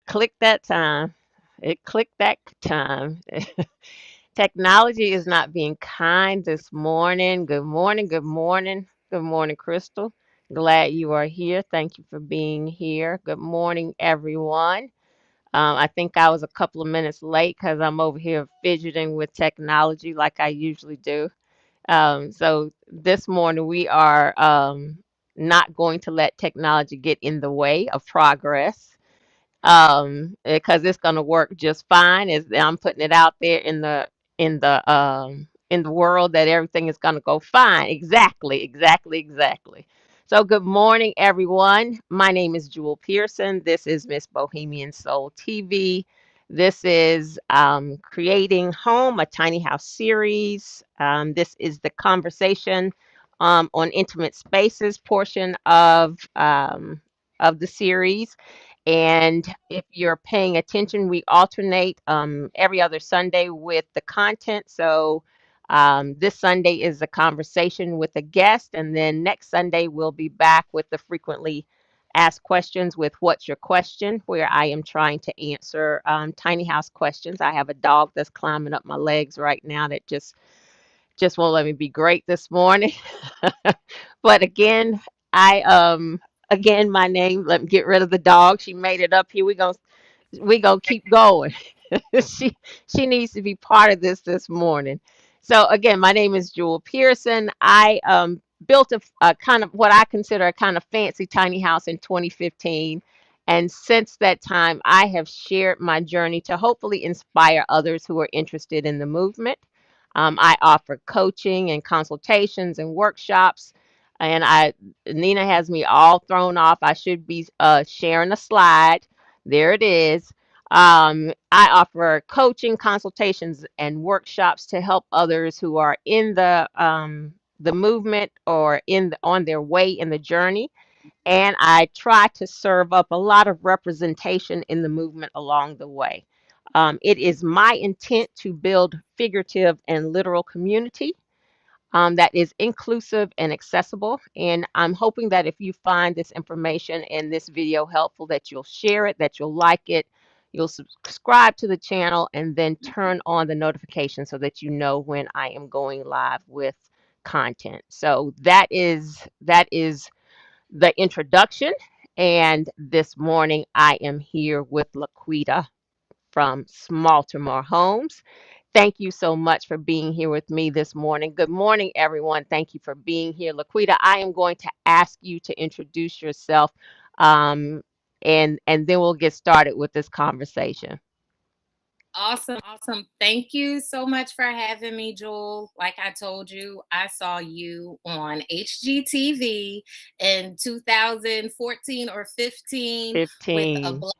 clicked that time. It clicked that time. Technology is not being kind this morning. Good morning. Good morning. Good morning, Crystal. Glad you are here. Thank you for being here. Good morning, everyone. I think I was a couple of minutes late because I'm over here fidgeting with technology like I usually do. So this morning we are not going to let technology get in the way of progress because it's going to work just fine. As I'm putting it out there in the world that everything is going to go fine. Exactly, exactly, exactly. So good morning, everyone. My name is Jewel Pearson. This is Miss Bohemian Soul TV. This is Creating Home, a tiny house series. This is the conversation on intimate spaces portion of the series. And if you're paying attention, we alternate every other Sunday with the content. So this Sunday is a conversation with a guest, and then next Sunday we'll be back with the frequently asked questions with What's Your Question, where I am trying to answer tiny house questions. I have a dog that's climbing up my legs right now that just won't let me be great this morning. But again, I again my name. Let me get rid of the dog. She made it up here. We gonna keep going. She needs to be part of this morning. So again, my name is Jewel Pearson. I built a kind of what I consider a kind of fancy tiny house in 2015. And since that time, I have shared my journey to hopefully inspire others who are interested in the movement. I offer coaching and consultations and workshops. And Nina has me all thrown off. I should be sharing a slide. There it is. I offer coaching, consultations, and workshops to help others who are in the movement or on their way in the journey. And I try to serve up a lot of representation in the movement along the way. It is my intent to build figurative and literal community that is inclusive and accessible. And I'm hoping that if you find this information and this video helpful, that you'll share it, that you'll like it, you'll subscribe to the channel, and then turn on the notification so that you know when I am going live with content. So that is the introduction. And this morning I am here with LaQuida from Smalltimore Homes. Thank you so much for being here with me this morning. Good morning, everyone. Thank you for being here. LaQuida, I am going to ask you to introduce yourself, um, and then we'll get started with this conversation. Awesome, awesome. Thank you so much for having me, Joel. Like I told you, I saw you on HGTV in 2014 or 15 with a 15. black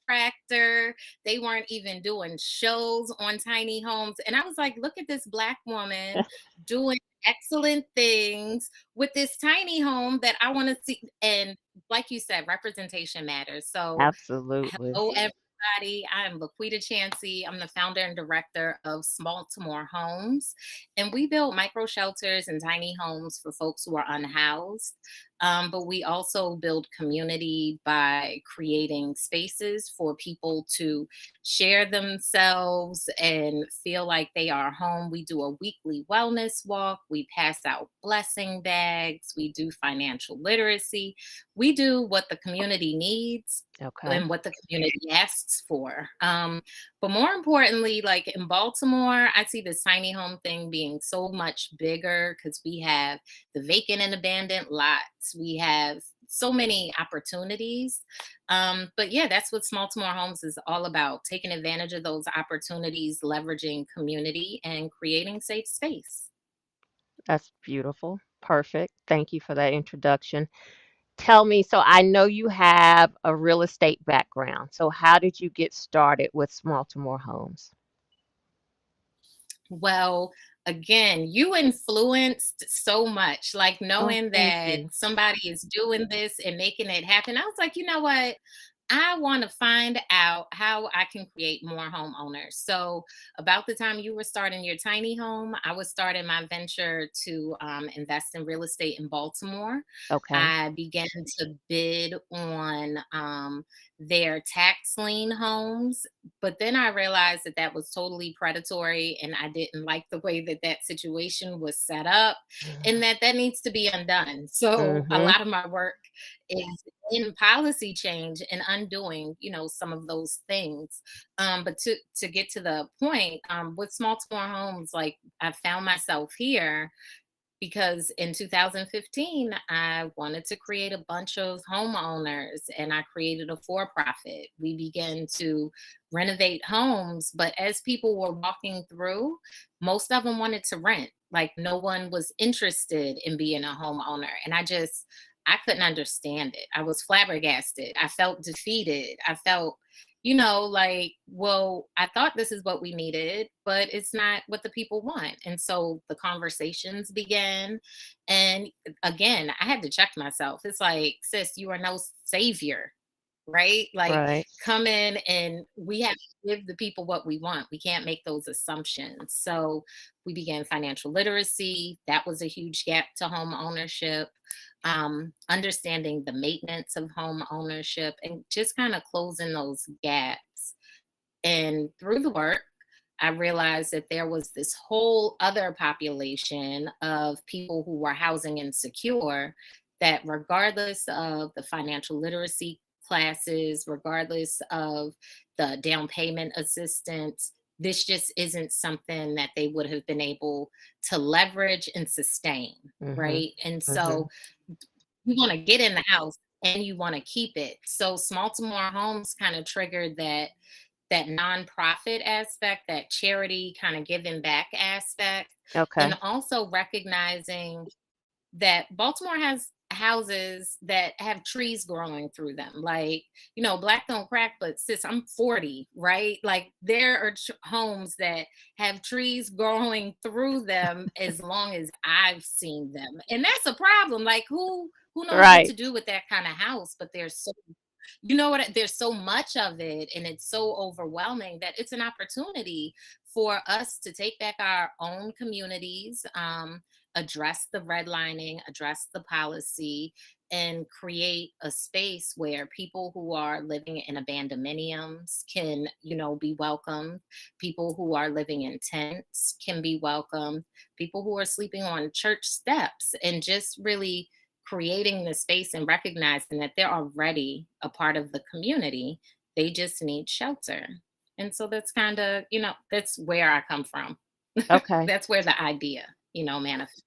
tractor. They weren't even doing shows on tiny homes. And I was like, look at this black woman doing excellent things with this tiny home that I want to see. And like you said, representation matters. So Absolutely. hello, everybody. I'm LaQuida Chansey. I'm the founder and director of Smalltimore Homes, and we build micro shelters and tiny homes for folks who are unhoused. But we also build community by creating spaces for people to share themselves and feel like they are home. We do a weekly wellness walk. We pass out blessing bags. We do financial literacy. We do what the community needs Okay. and what the community asks for. But more importantly, like in Baltimore, I see this tiny home thing being so much bigger because we have the vacant and abandoned lots. We have so many opportunities. But yeah, that's what Smalltimore Homes is all about, taking advantage of those opportunities, leveraging community, and creating safe space. That's beautiful. Perfect. Thank you for that introduction. Tell me, so I know you have a real estate background. So how did you get started with Smalltimore Homes? Well, again, you influenced so much, like Oh, knowing thank that you. somebody is doing this and making it happen. I was like, you know what? I want to find out how I can create more homeowners. So, about the time you were starting your tiny home, I was starting my venture to invest in real estate in Baltimore. Okay. I began to bid on their tax lien homes, but then I realized that that was totally predatory, and I didn't like the way that that situation was set up, and that that needs to be undone. So, a Mhm. lot of my work is in policy change and undoing, some of those things. But to get to the point, with Smalltimore homes, like I found myself here because in 2015 I wanted to create a bunch of homeowners, and I created a for-profit. We began to renovate homes, but as people were walking through, most of them wanted to rent. Like no one was interested in being a homeowner, and I couldn't understand it. I was flabbergasted. I felt defeated. I felt, like, well, I thought this is what we needed, but it's not what the people want. And so the conversations began. And again, I had to check myself. It's like, sis, you are no savior, right? Like, Right. come in and we have to give the people what we want. We can't make those assumptions. So we began financial literacy. That was a huge gap to home ownership. Understanding the maintenance of home ownership and just kind of closing those gaps. And through the work, I realized that there was this whole other population of people who were housing insecure, that regardless of the financial literacy classes, regardless of the down payment assistance, this just isn't something that they would have been able to leverage and sustain. Mhm. Right. And so Mhm. you want to get in the house and you want to keep it. So Smalltimore Homes kind of triggered that nonprofit aspect, that charity kind of giving back aspect, and Okay. also recognizing that Baltimore has houses that have trees growing through them. Like, black don't crack, but sis, I'm 40, right? Like, there are homes that have trees growing through them as long as I've seen them. And that's a problem. Like, who knows what to Right. do with that kind of house? But there's so much of it, and it's so overwhelming that it's an opportunity for us to take back our own communities, address the redlining, address the policy, and create a space where people who are living in abandonments can, be welcomed. People who are living in tents can be welcomed. People who are sleeping on church steps, and just really creating the space and recognizing that they're already a part of the community. They just need shelter. And so that's kind of, that's where I come from. Okay. That's where the idea, manifests.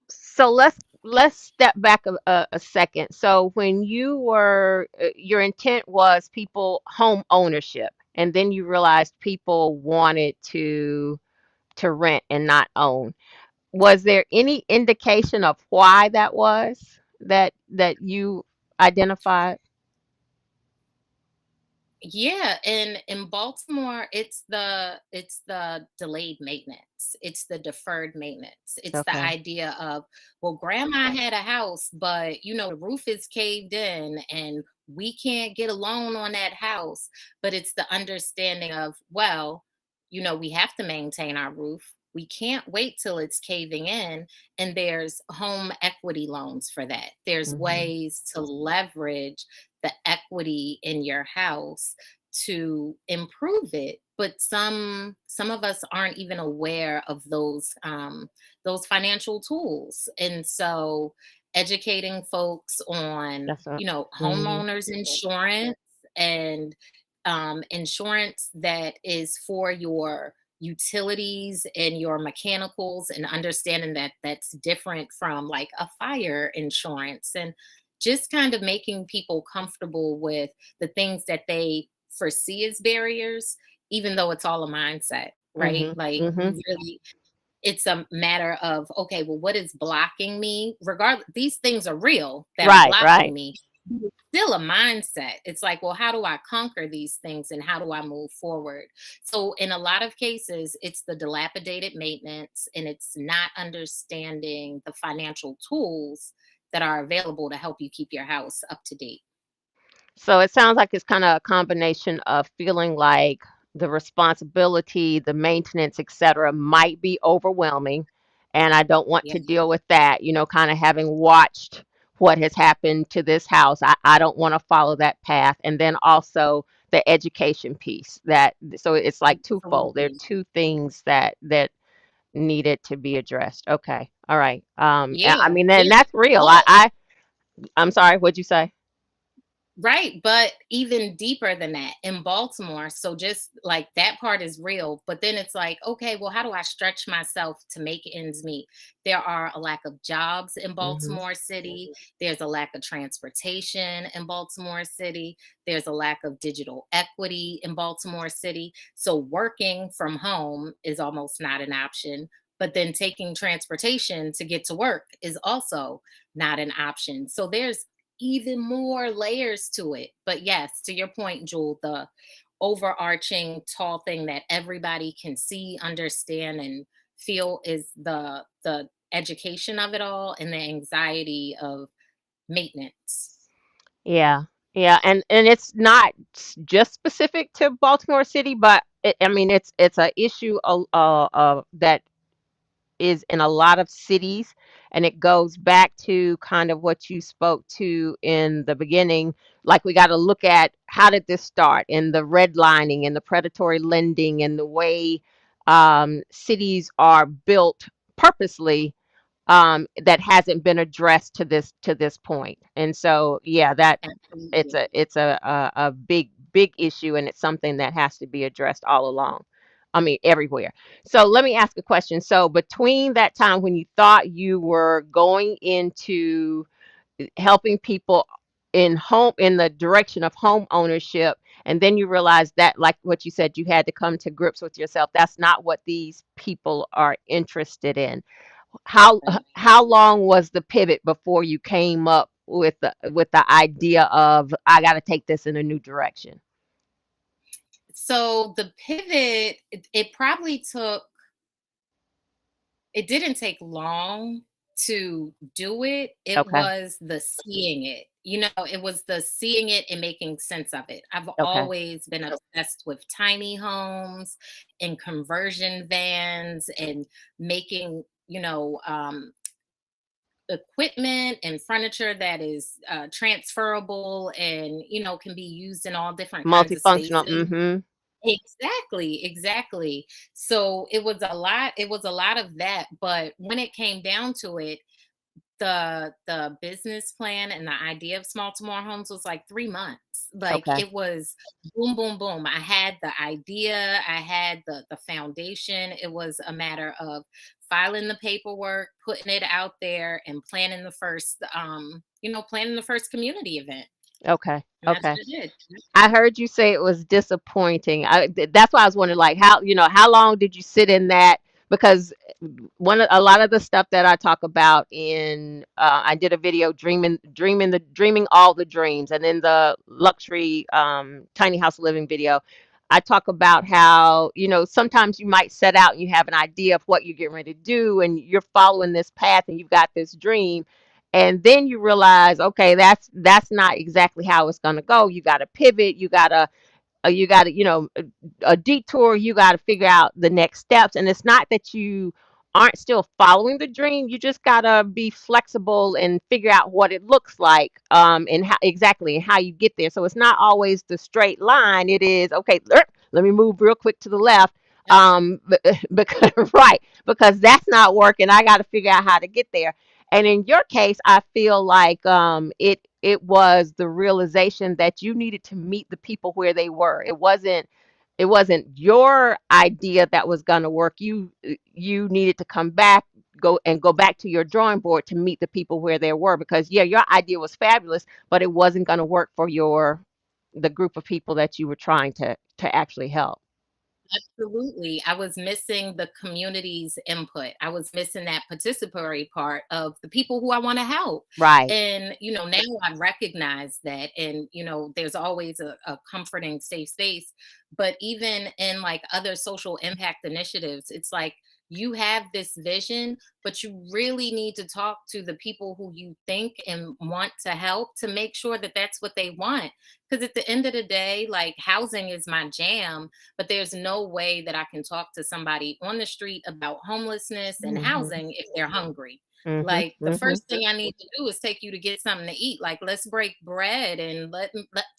So let's step back a second. So when you were your intent was people home ownership, and then you realized people wanted to rent and not own. Was there any indication of why that was that you identified? Yeah, and in Baltimore, it's the delayed maintenance. It's the deferred maintenance. It's the Okay. idea of, well, grandma had a house, but the roof is caved in and we can't get a loan on that house. But it's the understanding of, well, we have to maintain our roof. We can't wait till it's caving in. And there's home equity loans for that. There's Mhm. ways to leverage the equity in your house to improve it, but some of us aren't even aware of those financial tools. And so educating folks on, That's a mhm. homeowners insurance, and insurance that is for your utilities and your mechanicals, and understanding that that's different from like a fire insurance, and just kind of making people comfortable with the things that they foresee as barriers, even though it's all a mindset, right? Mhm. Like, Mhm. we really, it's a matter of, okay, well, what is blocking me? Regardless, these things are real that are Right, blocking right. me. It's still a mindset. It's like, well, how do I conquer these things and how do I move forward? So, in a lot of cases, it's the dilapidated maintenance, and it's not understanding the financial tools that are available to help you keep your house up to date. So it sounds like it's kind of a combination of feeling like the responsibility, the maintenance, et cetera, might be overwhelming. And I don't want Yeah, to deal with that, kind of having watched what has happened to this house. I don't want to follow that path. And then also the education piece so it's like twofold. There are absolutely. two things that needed to be addressed. Okay. All right. I Yeah. mean, and that's real. I'm sorry, what'd you say? Right, but even deeper than that in Baltimore, so just like that part is real, but then it's like, okay, well, how do I stretch myself to make ends meet? There are a lack of jobs in Hmm. Baltimore City. There's a lack of transportation in Baltimore City. There's a lack of digital equity in Baltimore City. So working from home is almost not an option. But then taking transportation to get to work is also not an option. So there's even more layers to it. But yes, to your point, Jewel, the overarching tall thing that everybody can see, understand, and feel is the education of it all and the anxiety of maintenance. Yeah, yeah, and it's not just specific to Baltimore City, but I mean it's a issue that is in a lot of cities, and it goes back to kind of what you spoke to in the beginning. Like we got to look at how did this start, and the redlining and the predatory lending and the way cities are built purposely that hasn't been addressed to this point. And so, yeah, that Absolutely. it's a big issue, and it's something that has to be addressed all along. I mean, everywhere. So let me ask a question. So between that time when you thought you were going into helping people in the direction of home ownership, and then you realize that, like what you said, you had to come to grips with yourself, that's not what these people are interested in. how Right. how long was the pivot before you came up with the idea of I got to take this in a new direction? So the pivot, it probably took, it didn't take long to do it. It Okay. was the seeing it. You know, it was the seeing it and making sense of it. I've Okay. always been obsessed with tiny homes and conversion vans and making, equipment and furniture that is transferable and, can be used in all different kinds of Multifunctional. spaces. Mm-hmm. Exactly, exactly. So it was a lot of that, but when it came down to it, the business plan and the idea of Smalltimore Homes was like 3 months. Like Okay. it was boom, boom, boom. I had the idea, I had the foundation. It was a matter of filing the paperwork, putting it out there, and planning the first community event. Okay. And that's Okay. what I did. I heard you say it was disappointing. That's why I was wondering, like, how long did you sit in that? Because a lot of the stuff that I talk about I did a video dreaming all the dreams, and then the luxury tiny house living video. I talk about how, sometimes you might set out and you have an idea of what you're getting ready to do, and you're following this path, and you've got this dream, and then you realize, okay, that's not exactly how it's going to go. You got to pivot. You got to a detour. You got to figure out the next steps, and it's not that you aren't still following the dream. You just got to be flexible and figure out what it looks like, and how exactly and how you get there. So it's not always the straight line. It is, okay, let me move real quick to the left, Yep. because right, because that's not working. I got to figure out how to get there. And in your case, I feel like it was the realization that you needed to meet the people where they were. It wasn't your idea that was going to work. You needed to go back to your drawing board to meet the people where they were, because yeah, your idea was fabulous, but it wasn't going to work for the group of people that you were trying to actually help. Absolutely. I was missing the community's input. I was missing that participatory part of the people who I want to help. Right. And, now I recognize that. And, there's always a comforting, safe space. But even in like other social impact initiatives, it's like you have this vision, but you really need to talk to the people who you think and want to help to make sure that that's what they want. Because at the end of the day, like, housing is my jam, but there's no way that I can talk to somebody on the street about homelessness and Mhm. housing if they're hungry. Mhm. Like, the Mhm. first thing I need to do is take you to get something to eat. Like, let's break bread and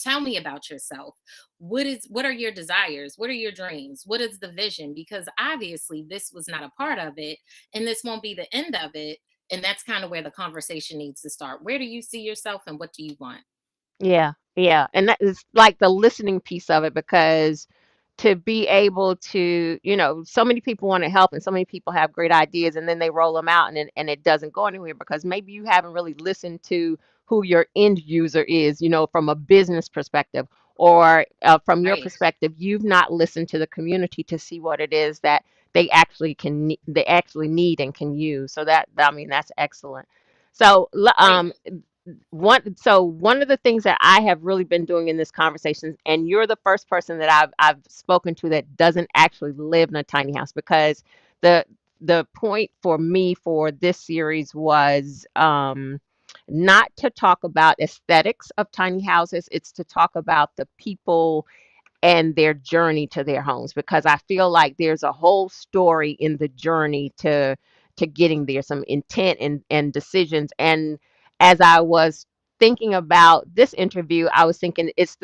tell me about yourself. What are your desires? What are your dreams? What is the vision? Because obviously this was not a part of it, and this won't be the end of it. And that's kind of where the conversation needs to start. Where do you see yourself and what do you want? Yeah, yeah. And that is like the listening piece of it because to be able to, so many people want to help and so many people have great ideas and then they roll them out and it doesn't go anywhere because maybe you haven't really listened to who your end user is, from a business perspective or from your Right. perspective, you've not listened to the community to see what it is that they actually need and can use. So I mean, that's excellent. So, Right. one of the things that I have really been doing in this conversation, and you're the first person that I've spoken to that doesn't actually live in a tiny house, because the the point for me for this series was not to talk about aesthetics of tiny houses. It's to talk about the people and their journey to their homes, because I feel like there's a whole story in the journey to getting there, some intent and decisions. And as I was thinking about this interview, I was thinking it's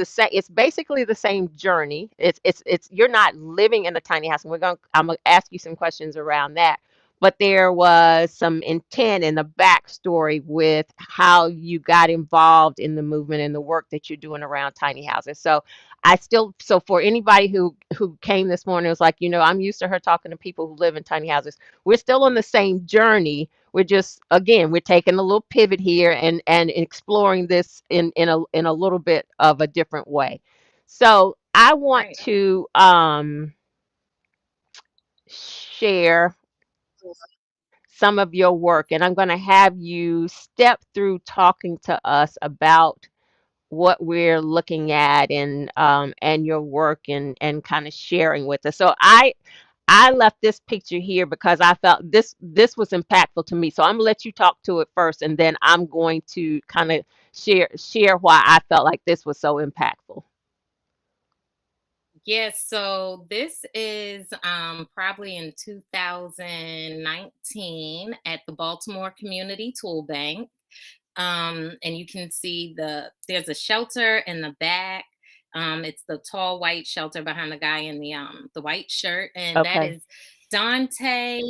basically the same journey. It's you're not living in a tiny house, and I'm gonna ask you some questions around that. But there was some intent in the backstory with how you got involved in the movement and the work that you're doing around tiny houses. So for anybody who came this morning, it was like, I'm used to her talking to people who live in tiny houses. We're still on the same journey. We're just, again, we're taking a little pivot here and exploring this in a little bit of a different way. So I want Right. to share some of your work, and I'm going to have you step through talking to us about what we're looking at and your work and kind of sharing with us. So I left this picture here because I felt this was impactful to me. So I'm gonna let you talk to it first, and then I'm going to kind of share why I felt like this was so impactful. Yes, so this is probably in 2019 at the Baltimore Community Tool Bank. And you can see there's a shelter in the back. It's the tall white shelter behind the guy in the white shirt, and that Okay. is Dante.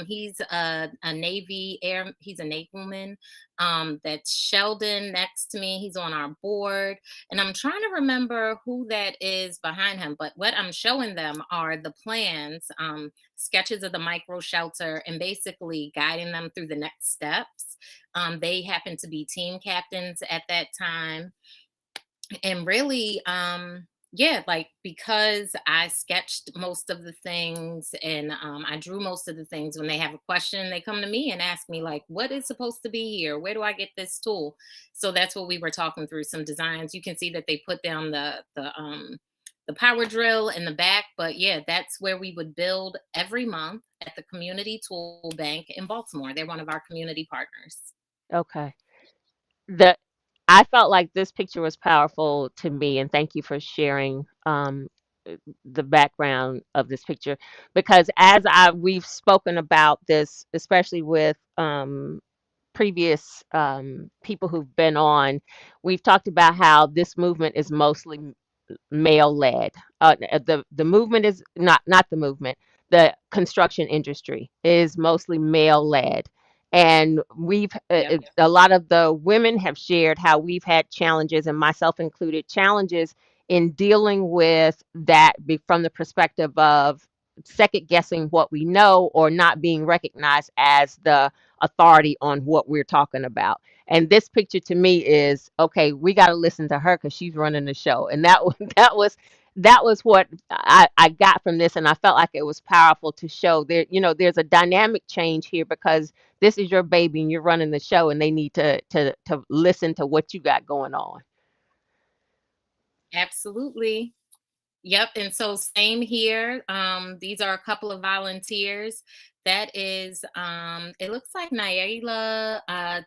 He's a Navy air. He's a navalman. That's Sheldon next to me. He's on our board, and I'm trying to remember who that is behind him. But what I'm showing them are the plans, sketches of the micro shelter, and basically guiding them through the next steps. They happened to be team captains at that time. And really, yeah, like, because I sketched most of the things and I drew most of the things, when they have a question, they come to me and ask me, like, what is supposed to be here? Where do I get this tool? So that's what we were talking through, some designs. You can see that they put down the power drill in the back, but yeah, that's where we would build every month at the Community Tool Bank in Baltimore. They're one of our community partners. Okay. The I felt like this picture was powerful to me, and thank you for sharing the background of this picture, because as we've spoken about this, especially with previous people who've been on, we've talked about how this movement is mostly male led. The movement is not the movement. The construction industry is mostly male led, and Yep. a lot of the women have shared how we've had challenges, and myself included, challenges in dealing with that from the perspective of second guessing what we know or not being recognized as the authority on what we're talking about. And this picture to me is okay. We got to listen to her because she's running the show, and that was what I got from this, and I felt like it was powerful to show there. There's a dynamic change here because this is your baby and you're running the show, and they need to listen to what you got going on. Absolutely. Yep, and so same here. These are a couple of volunteers. That is, it looks like Naila,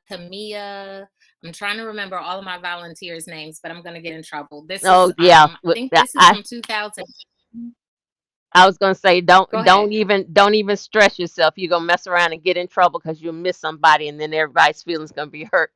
Tamia. I'm trying to remember all of my volunteers' names, but I'm going to get in trouble. This is, Oh yeah, I think this is I from 2000. I was gonna say don't Go ahead. don't even stress yourself. You're gonna mess around and get in trouble because you'll miss somebody, and then everybody's feelings gonna be hurt.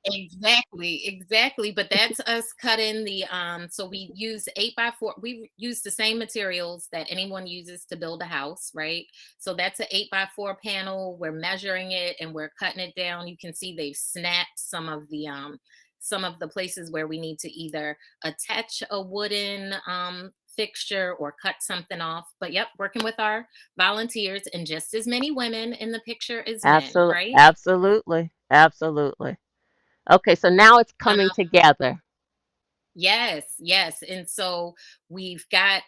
Exactly, exactly. But that's us cutting the so we use 8x4. We use the same materials that anyone uses to build a house, right? So that's an 8x4 panel. We're measuring it and we're cutting it down. You can see they've snapped some of the places where we need to either attach a wooden fixture or cut something off. But yep, working with our volunteers and just as many women in the picture as men, Absolutely, right? absolutely, absolutely. Okay, so now it's coming together. Yes, yes. And so we've got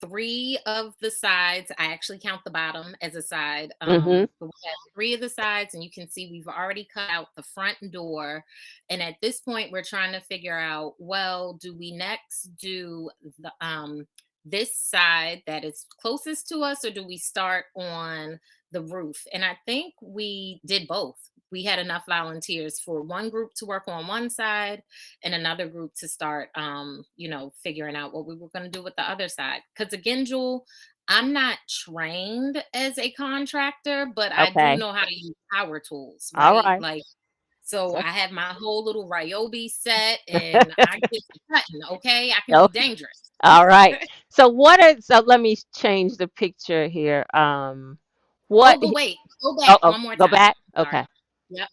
three of the sides. I actually count the bottom as a side. Mm-hmm. But we have three of the sides, and you can see we've already cut out the front door. And at this point, we're trying to figure out, well, do we next do the this side that is closest to us, or do we start on the roof? And I think we did both. We had enough volunteers for one group to work on one side and another group to start figuring out what we were going to do with the other side, because again, Jewel, I'm not trained as a contractor, but I do Okay. know how to use power tools, All right? right. Like, so So, I have my whole little Ryobi set and I get to cutting. Okay, I can be okay. dangerous. All right. So let me change the picture here. What? Oh, but wait, go Oh, back oh, one more go time. back. Sorry. Okay. Yep.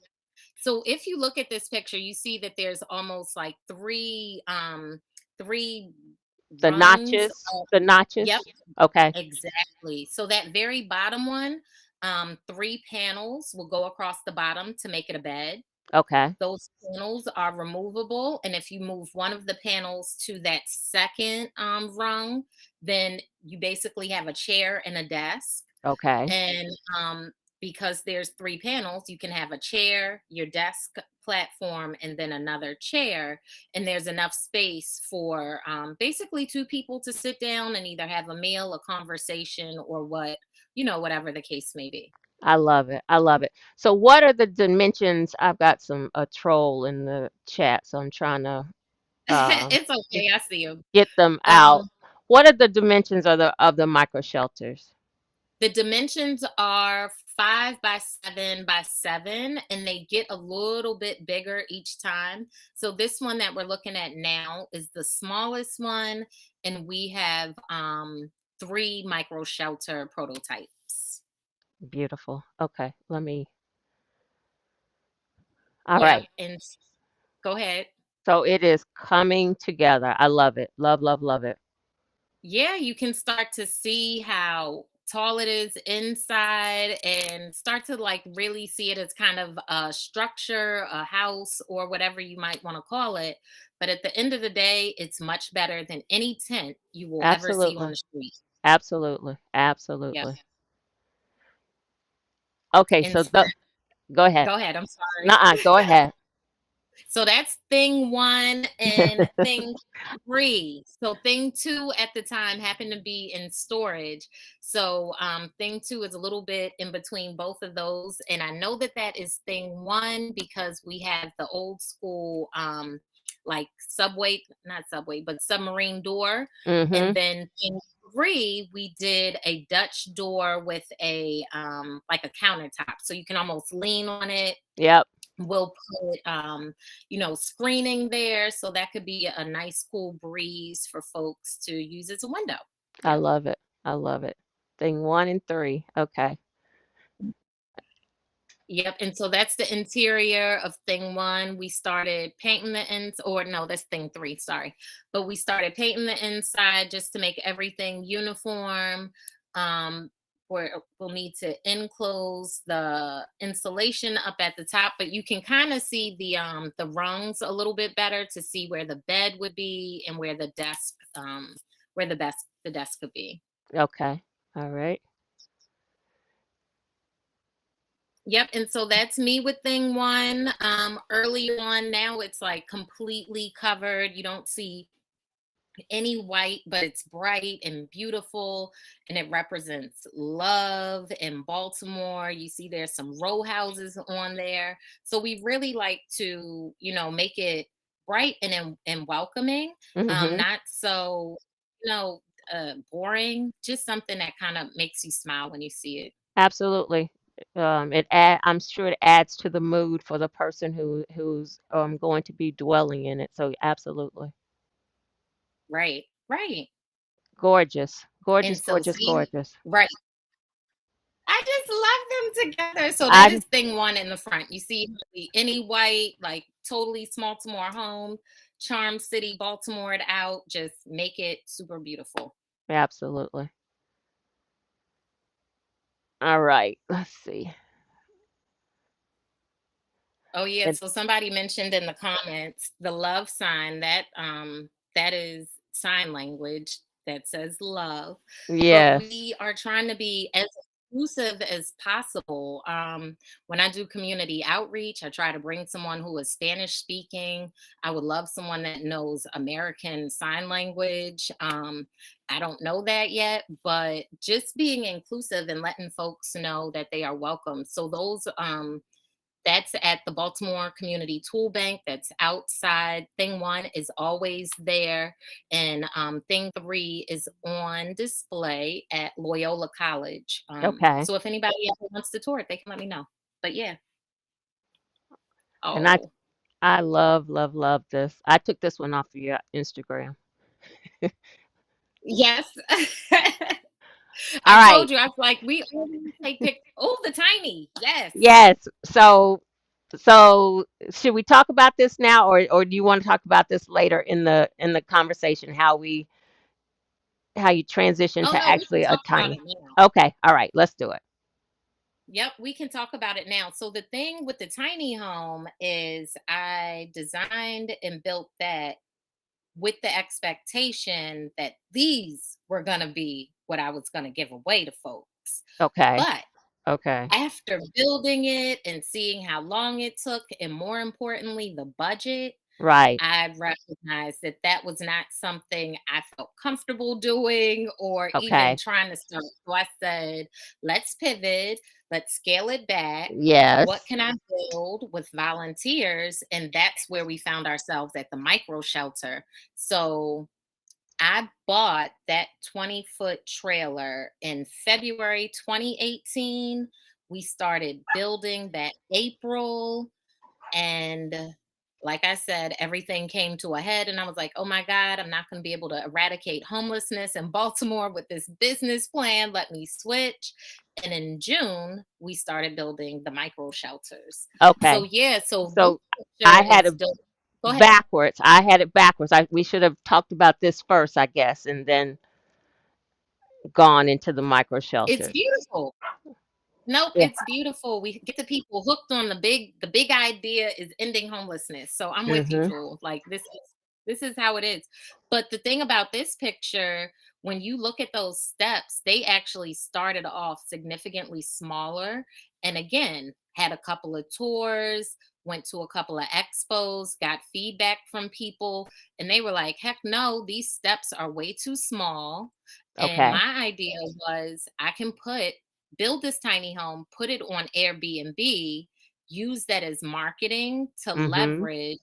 So if you look at this picture, you see that there's almost like three The rungs. notches. The Yep, notches. Okay. exactly. So that very bottom one, three panels will go across the bottom to make it a bed. Okay. Those panels are removable, and if you move one of the panels to that second rung, then you basically have a chair and a desk. Okay. And because there's three panels, you can have a chair, your desk platform, and then another chair. And there's enough space for basically two people to sit down and either have a meal, a conversation, or whatever the case may be. I love it. I love it. So what are the dimensions? I've got some a troll in the chat, so I'm trying to um It's okay. I see you. get them out. Um, What are the dimensions of the micro shelters? The dimensions are 5 by 7 by 7, and they get a little bit bigger each time. So this one that we're looking at now is the smallest one, and we have three micro shelter prototypes. Beautiful. Okay. Let me. All Yep, right. and go ahead. So it is coming together. I love it. Love, love, love it. Yeah, you can start to see how tall it is inside and start to like really see it as kind of a structure, a house, or whatever you might want to call it. But at the end of the day, it's much better than any tent you will ever see on Absolutely. the street. Absolutely. Yep. Absolutely. Okay, And so so, go ahead. go ahead. I'm sorry. Nuh-uh, go ahead. So that's thing one and thing three. So thing two at the time happened to be in storage. So thing two is a little bit in between both of those. And I know that that is thing one because we have the old school like subway, not subway, but submarine door. And Mm-hmm. then thing three, we did a Dutch door with a like a countertop. So you can almost lean on it. Yep. We'll put screening there, so that could be a nice cool breeze for folks to use as a window. I Yep. love it. I love it. Thing one and three. Okay. Yep, and so that's the interior of thing one. We started painting the ins, or no, that's thing three, sorry. But we started painting the inside just to make everything uniform. Where we'll need to enclose the insulation up at the top, but you can kind of see the rungs a little bit better to see where the bed would be and where the desk could be. Okay. All right. Yep, and so that's me with thing one. Early on, now it's like completely covered. You don't see any white, but it's bright and beautiful, and it represents love in Baltimore. You see there's some row houses on there. So we really like to, make it bright and welcoming. Mhm. Not so, you know, boring, just something that kind of makes you smile when you see it. Absolutely. I'm sure it adds to the mood for the person who's going to be dwelling in it. So absolutely. Right, right. Gorgeous. Gorgeous, And so gorgeous, seeing, gorgeous. right. I just love them together. So that I is thing one in the front. You see any white, like totally Smalltimore home, Charm City, Baltimore it out, just make it super beautiful. absolutely. All right. Let's see. Oh yeah. It, So somebody mentioned in the comments the love sign that is sign language that says love. But yes. we are trying to be as inclusive as possible. When I do community outreach, I try to bring someone who is Spanish speaking. I would love someone that knows American Sign Language. I don't know that yet, but just being inclusive and letting folks know that they are welcome. So those that's at the Baltimore Community Tool Bank. That's outside. Thing one is always there. And thing three is on display at Loyola College. Okay. So if anybody ever wants to tour it, they can let me know. But yeah. And I Oh, I love, love, love this. I took this one off of your Instagram. yes. All I right. told you, I was like, we always take pic. Oh, the tiny. Yes. Yes. So should we talk about this now, or do you want to talk about this later in the conversation, how you transition Oh, to no, we can actually a talk about it tiny. now. Okay. All right. Let's do it. Yep, we can talk about it now. So the thing with the tiny home is I designed and built that with the expectation that these were going to be what I was going to give away to folks. Okay. But Okay. after building it and seeing how long it took, and more importantly, the budget, Right. I recognized that that was not something I felt comfortable doing or even Okay. trying to start. So I said, let's pivot, let's scale it back. What Yes. can I build with volunteers? And that's where we found ourselves at the micro shelter. So I bought that 20-foot trailer in February 2018. We started building that April. And like I said, everything came to a head. And I was like, oh my God, I'm not going to be able to eradicate homelessness in Baltimore with this business plan. Let me switch. And in June, we started building the micro shelters. So, Okay. yeah, so this So picture I had is it still, go ahead. backwards. I had it backwards. We should have talked about this first, I guess, and then gone into the micro It's shelters. beautiful. Nope, Yeah. it's beautiful. We get the people hooked on the big idea is ending homelessness. So I'm with you, Mhm. Jewel. Like this is how it is. But the thing about this picture, when you look at those steps, they actually started off significantly smaller. And again, had a couple of tours, went to a couple of expos, got feedback from people, and they were like, heck no, these steps are way too small. And Okay. my idea was I can build this tiny home, put it on Airbnb, use that as marketing to Mhm. leverage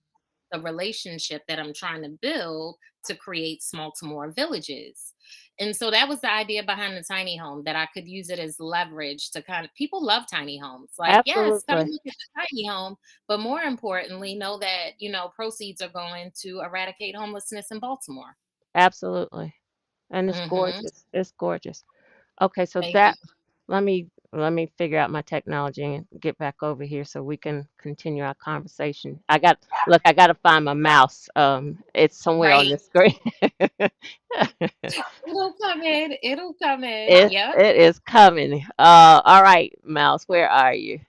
the relationship that I'm trying to build to create small to more villages. And so that was the idea behind the tiny home, that I could use it as leverage to kind of, people love tiny homes. Like, yes, come and Absolutely. look at the tiny home, but more importantly, know that, proceeds are going to eradicate homelessness in Baltimore. Absolutely. And it's Hmm. gorgeous. It's gorgeous. Okay, so Thank you. that let me figure out my technology and get back over here so we can continue our conversation. I got to find my mouse. It's somewhere on Right. the screen. It'll come in. It'll come in. it Yep. it is coming. All right, mouse, where are you?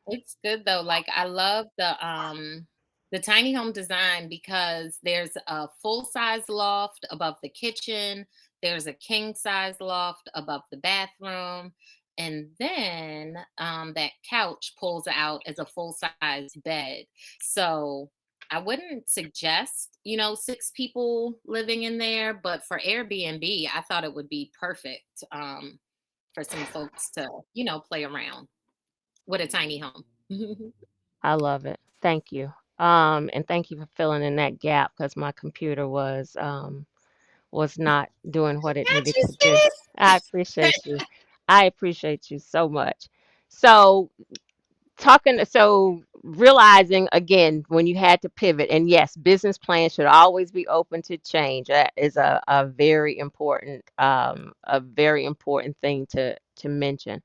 It's good though. Like I love the tiny home design because there's a full size loft above the kitchen, there's a king size loft above the bathroom, and then that couch pulls out as a full size bed. So I wouldn't suggest, 6 people living in there, but for Airbnb, I thought it would be perfect for some folks to, play around with a tiny home. I love it. Thank you. And thank you for filling in that gap because my computer was not doing what it Got needed you, to do. I sis. appreciate you. I appreciate you so much. So so realizing again when you had to pivot, and yes, business plans should always be open to change. That is a very important thing to mention.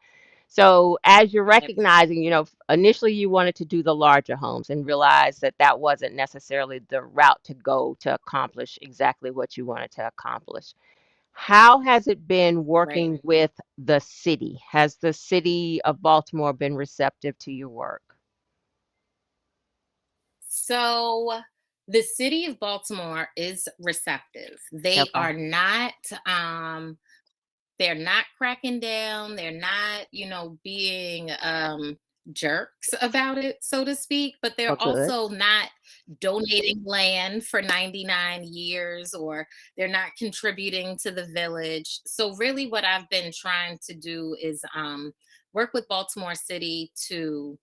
So as you're recognizing, initially you wanted to do the larger homes and realized that that wasn't necessarily the route to go to accomplish exactly what you wanted to accomplish. How has it been Right. working with the city? Has the city of Baltimore been receptive to your work? So the city of Baltimore is receptive. They Okay. are not they're not cracking down. They're not, being jerks about it, so to speak, but Oh, they're good. also not donating land for 99 years, or they're not contributing to the village. So really what I've been trying to do is work with Baltimore City to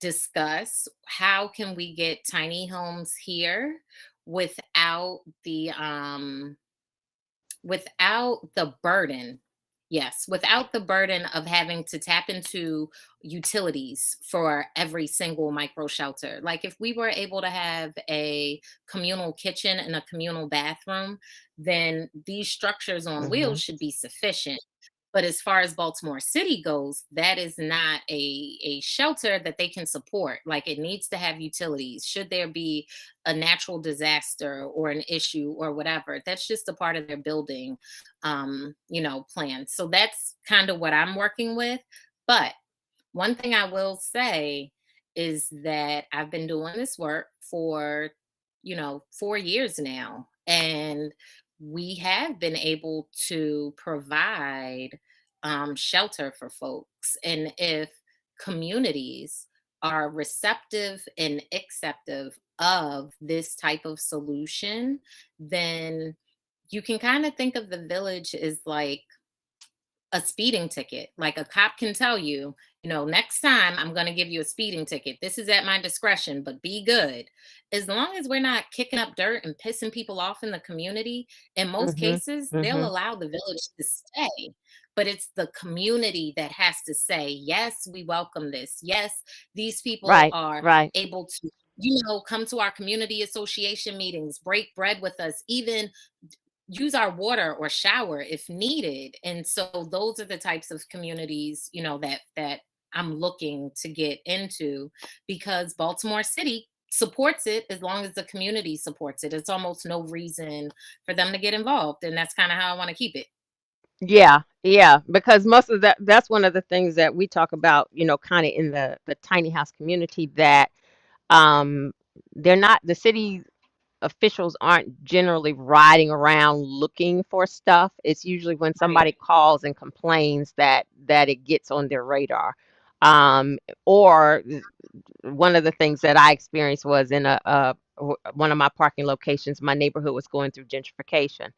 discuss how can we get tiny homes here without the burden. Yes, without the burden of having to tap into utilities for every single micro shelter. Like if we were able to have a communal kitchen and a communal bathroom, then these structures on Hmm. wheels should be sufficient. But as far as Baltimore City goes, that is not a shelter that they can support. Like it needs to have utilities. Should there be a natural disaster or an issue or whatever, that's just a part of their building plan. So that's kind of what I'm working with. But one thing I will say is that I've been doing this work for, 4 years now. And we have been able to provide shelter for folks. And if communities are receptive and acceptive of this type of solution, then you can kind of think of the village as like a speeding ticket. Like a cop can tell you, next time I'm going to give you a speeding ticket. This is at my discretion, but be good. As long as we're not kicking up dirt and pissing people off in the community, in most Hmm. cases, they'll Hmm. allow the village to stay. But it's the community that has to say, yes, we welcome this. Yes, these people Right, are right. able to, come to our community association meetings, break bread with us, even use our water or shower if needed. And so those are the types of communities, that I'm looking to get into, because Baltimore City supports it as long as the community supports it. It's almost no reason for them to get involved, and that's kind of how I want to keep it. Yeah, yeah, because most of that's one of the things that we talk about, kind of in the tiny house community that um they're not the city officials aren't generally riding around looking for stuff. It's usually when Right. somebody calls and complains that it gets on their radar. Um, or one of the things that I experienced was in one of my parking locations. My neighborhood was going through gentrification,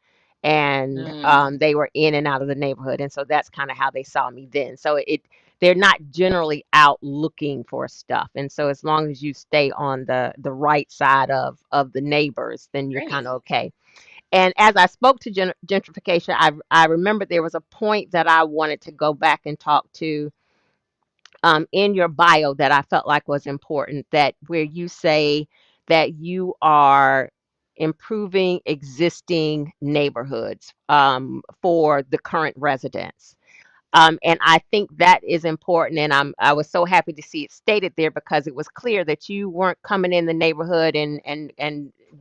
and Mm, they were in and out of the neighborhood, and so that's kind of how they saw me then. So they're not generally out looking for stuff, and so as long as you stay on the right side of the neighbors, then you're great. kind of okay. And as I spoke to gentrification, I remember there was a point that I wanted to go back and talk to in your bio that I felt like was important, that where you say that you are improving existing neighborhoods for the current residents. And I think that is important. And I was so happy to see it stated there because it was clear that you weren't coming in the neighborhood and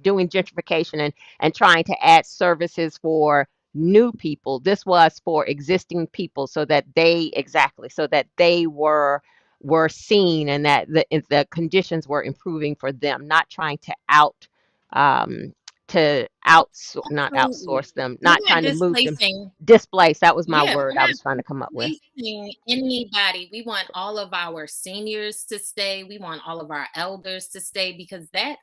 doing gentrification and trying to add services for new people. This was for existing people so that they were seen and that the conditions were improving for them, not trying to out um, to not Absolutely. outsource them, We're not not trying to move them, displacing displace. That was my Yeah, word we're I not was trying to come up with. displacing anybody. We want all of our seniors to stay. We want all of our elders to stay because that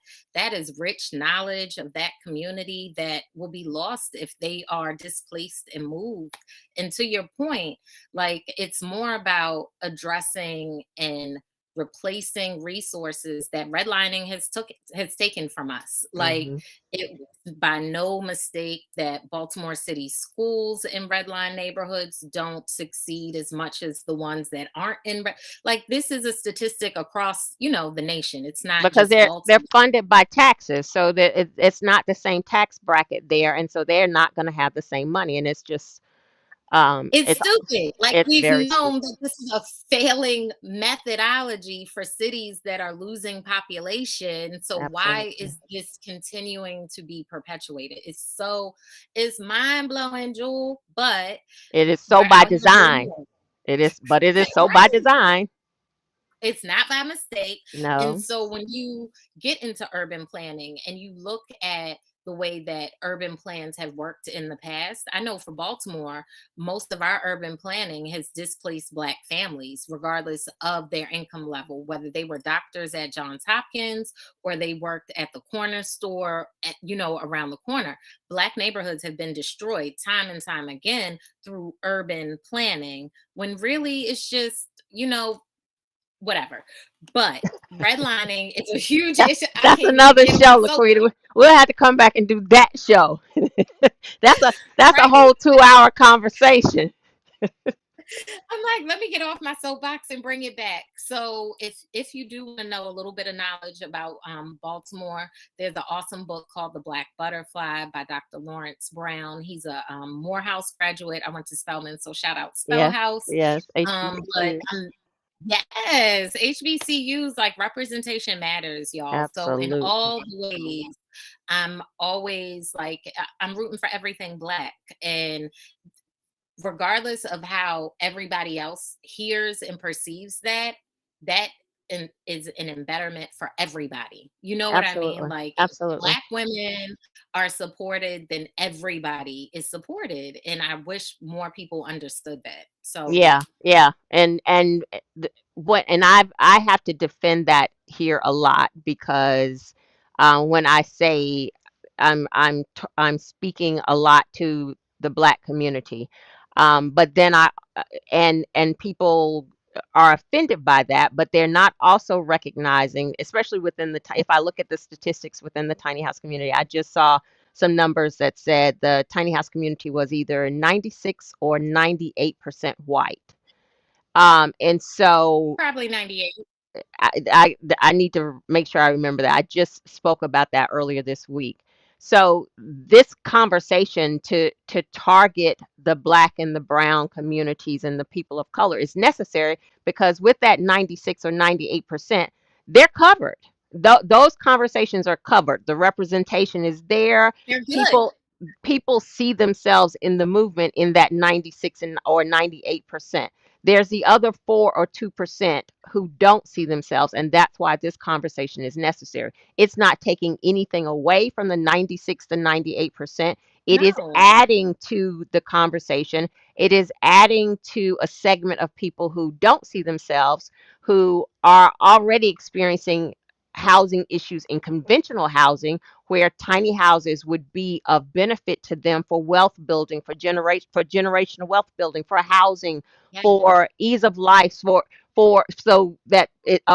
is rich knowledge of that community that will be lost if they are displaced and moved. And to your point, like it's more about addressing and replacing resources that redlining has taken from us. Like Hmm. it by no mistake that Baltimore City schools in redline neighborhoods don't succeed as much as the ones that aren't like this is a statistic across, the nation. It's not Because just they're Baltimore. funded by taxes, so that it's not the same tax bracket there, and so they're not going to have the same money, and it's just It's stupid. Like it's we've very known stupid. that this is a failing methodology for cities that are losing population. So why Absolutely. is this continuing to be perpetuated? It's mind blowing, Jewel, but It is so we're by out here doing design. it. But it is so by Right. design. It's not by mistake. And No. so when you get into urban planning and you look at the way that urban plans have worked in the past, I know for Baltimore, most of our urban planning has displaced Black families, regardless of their income level, whether they were doctors at Johns Hopkins or they worked at the corner store, around the corner. Black neighborhoods have been destroyed time and time again through urban planning, when really it's just, whatever. But redlining is a huge That, issue. I that's can't even another get on my show, soapbox. LaQuita. We'll have to come back and do that show. That's a Right? whole 2 hour conversation. I'm like, let me get off my soapbox and bring it back. So if you do want to know a little bit of knowledge about Baltimore, there's an awesome book called The Black Butterfly by Dr. Lawrence Brown. He's a Morehouse graduate. I went to Spelman, so shout out Yes, Spellhouse. yes, But HBCUs. yes, HBCUs, like representation matters, y'all. So in Absolutely. all the ways, I'm always like I'm rooting for everything Black, and regardless of how everybody else hears and perceives that is an embetterment for everybody. You know what I mean? Absolutely. Like if Absolutely. Black women are supported, then everybody is supported, and I wish more people understood that. So yeah. Yeah, yeah, what and I have to defend that here a lot because when I say I'm speaking a lot to the Black community, but then and people are offended by that, but they're not also recognizing, especially within if I look at the statistics within the tiny house community, I just saw some numbers that said the tiny house community was either 96 or 98% white. And so Probably 98. I need to make sure I remember that. I just spoke about that earlier this week. So this conversation to target the Black and the brown communities and the people of color is necessary because with that 96 or 98%, they're covered. Those conversations are covered. The representation is there. They're good. People see themselves in the movement in that 96 or 98%. There's the other 4 or 2% who don't see themselves, and that's why this conversation is necessary. It's not taking anything away from the 96 to 98%. It is No. adding to the conversation. It is adding to a segment of people who don't see themselves, who are already experiencing housing issues in conventional housing where tiny houses would be of benefit to them for wealth building, for generational wealth building, for housing, Yeah. for ease of life, for so that